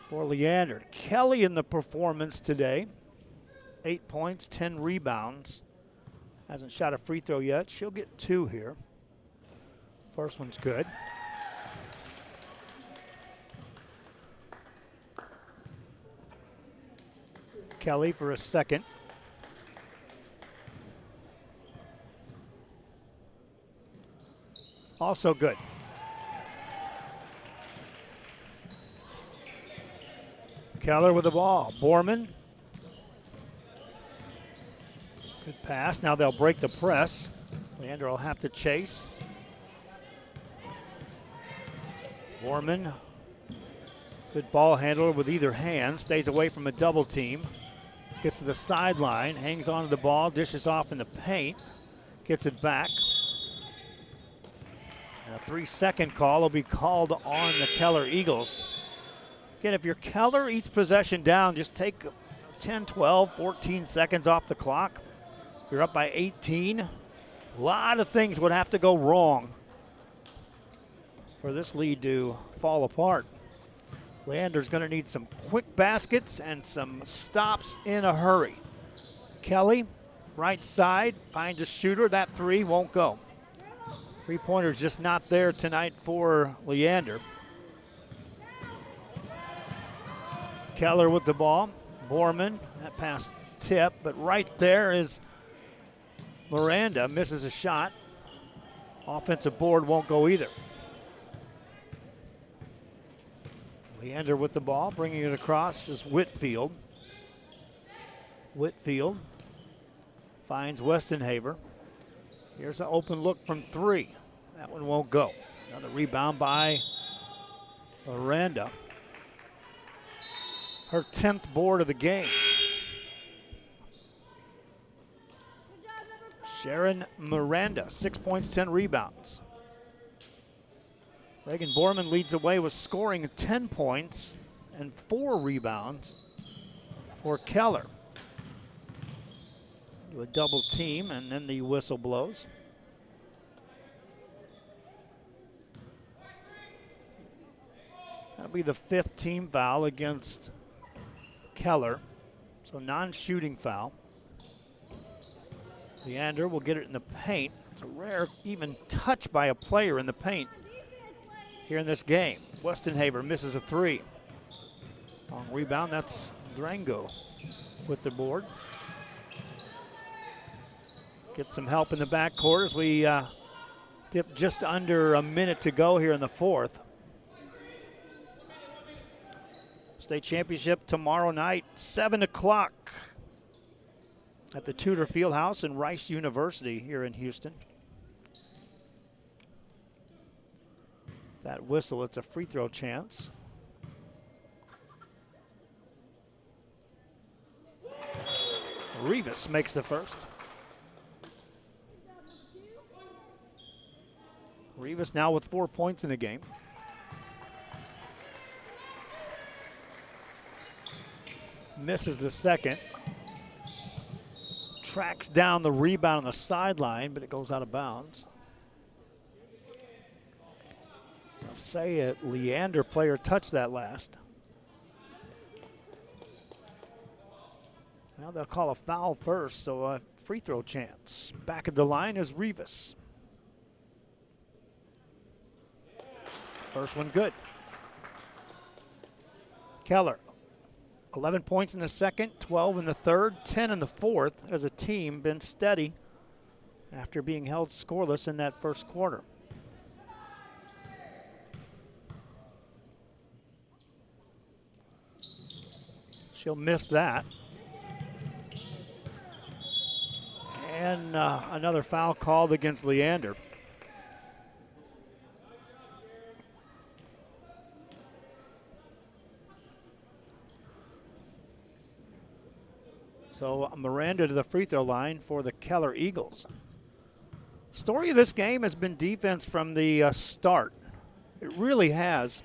for Leander. Kelly in the performance today. 8 points, 10 rebounds. Hasn't shot a free throw yet. She'll get 2 here. First one's good. Kelly for a second. Also good. Keller with the ball. Borman. Good pass. Now they'll break the press. Leander will have to chase. Borman. Good ball handler with either hand. Stays away from a double team. Gets to the sideline. Hangs onto the ball. Dishes off in the paint. Gets it back. And a 3-second call will be called on the Keller Eagles. Again, if your Keller each possession down, just take 10, 12, 14 seconds off the clock. You're up by 18. A lot of things would have to go wrong for this lead to fall apart. Leander's going to need some quick baskets and some stops in a hurry. Kelly, right side, finds a shooter. That 3 won't go. Three-pointer's just not there tonight for Leander. Keller with the ball. Borman, that pass tip, but right there is Miranda. Misses a shot. Offensive board won't go either. Leander with the ball, bringing it across is Whitfield. Whitfield finds Westenhaver. Here's an open look from 3. That one won't go. Another rebound by Miranda. Her 10th board of the game. Sharon Miranda, 6 points, 10 rebounds. Reagan Borman leads away with scoring 10 points and 4 rebounds for Keller. Do a double team, and then the whistle blows. That'll be the 5th team foul against Keller, so non-shooting foul. Leander will get it in the paint. It's a rare even touch by a player in the paint here in this game. Westenhaver misses a 3. Long rebound, that's Durango with the board. Get some help in the backcourt as we dip just under a minute to go here in the 4th. State championship tomorrow night, 7 o'clock at the Tudor Fieldhouse in Rice University here in Houston. That whistle, it's a free throw chance. Rivas makes the first. Rivas now with 4 points in the game. Misses the second. Tracks down the rebound on the sideline, but it goes out of bounds. I'll say a Leander player touched that last. Now they'll call a foul first, so a free throw chance. Back at the line is Rivas. First one good. Keller, 11 points in the second, 12 in the third, 10 in the fourth. As a team, been steady after being held scoreless in that first quarter. She'll miss that. And another foul called against Leander. So Miranda to the free throw line for the Keller Eagles. Story of this game has been defense from the start. It really has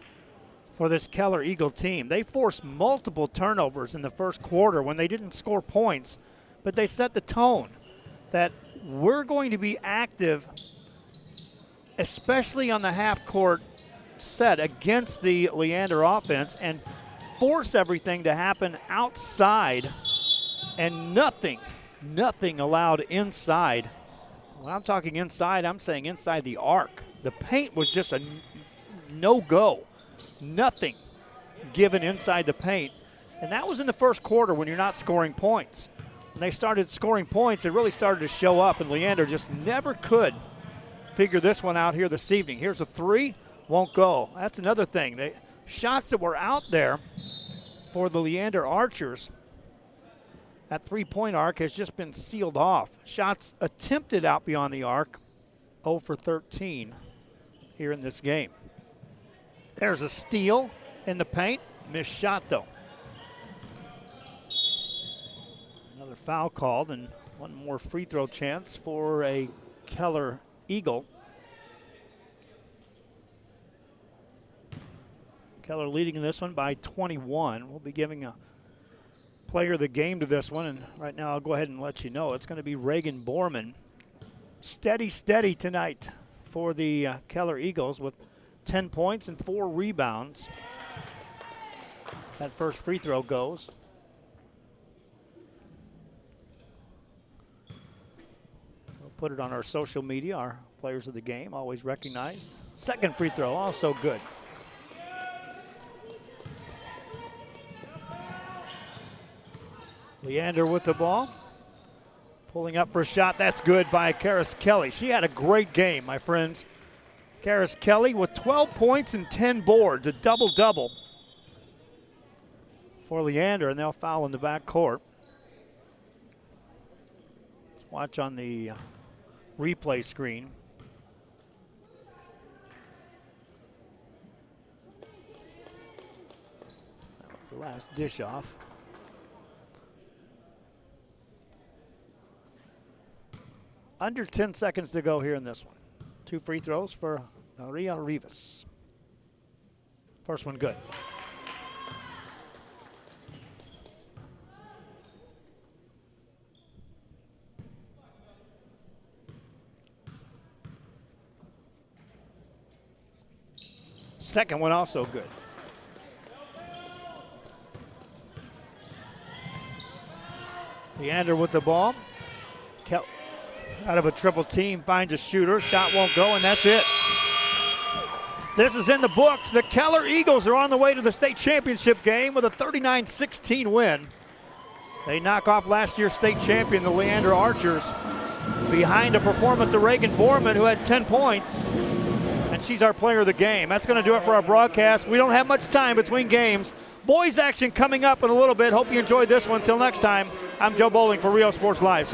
for this Keller Eagle team. They forced multiple turnovers in the first quarter when they didn't score points, but they set the tone that we're going to be active, especially on the half-court set against the Leander offense, and force everything to happen outside, and nothing allowed inside. When I'm talking inside, I'm saying inside the arc. The paint was just a no-go. Nothing given inside the paint. And that was in the first quarter when you're not scoring points. When they started scoring points, it really started to show up, and Leander just never could figure this one out here this evening. Here's a three, won't go. That's another thing. The shots that were out there for the Leander Archers, that three-point arc has just been sealed off. Shots attempted out beyond the arc, 0 for 13 here in this game. There's a steal in the paint. Missed shot, though. Another foul called, and one more free throw chance for a Keller Eagle. Keller leading this one by 21. We'll be giving a player of the game to this one, and right now I'll go ahead and let you know it's going to be Reagan Borman. Steady tonight for the Keller Eagles with 10 points and 4 rebounds. That first free throw goes. We'll put it on our social media. Our players of the game always recognized. Second free throw, also good. Leander with the ball. Pulling up for a shot. That's good by Karis Kelly. She had a great game, my friends. Karis Kelly with 12 points and 10 boards, a double-double for Leander, and they'll foul in the back court. Let's watch on the replay screen. That was the last dish off. Under 10 seconds to go here in this one. 2 free throws for Maria Rivas. First one good. Second one also good. Leander with the ball. Out of a triple team, finds a shooter. Shot won't go, and that's it. This is in the books. The Keller Eagles are on the way to the state championship game with a 39-16 win. They knock off last year's state champion, the Leander Archers, behind a performance of Reagan Borman, who had 10 points, and she's our player of the game. That's going to do it for our broadcast. We don't have much time between games. Boys action coming up in a little bit. Hope you enjoyed this one. Until next time, I'm Joe Bowling for Rio Sports Live.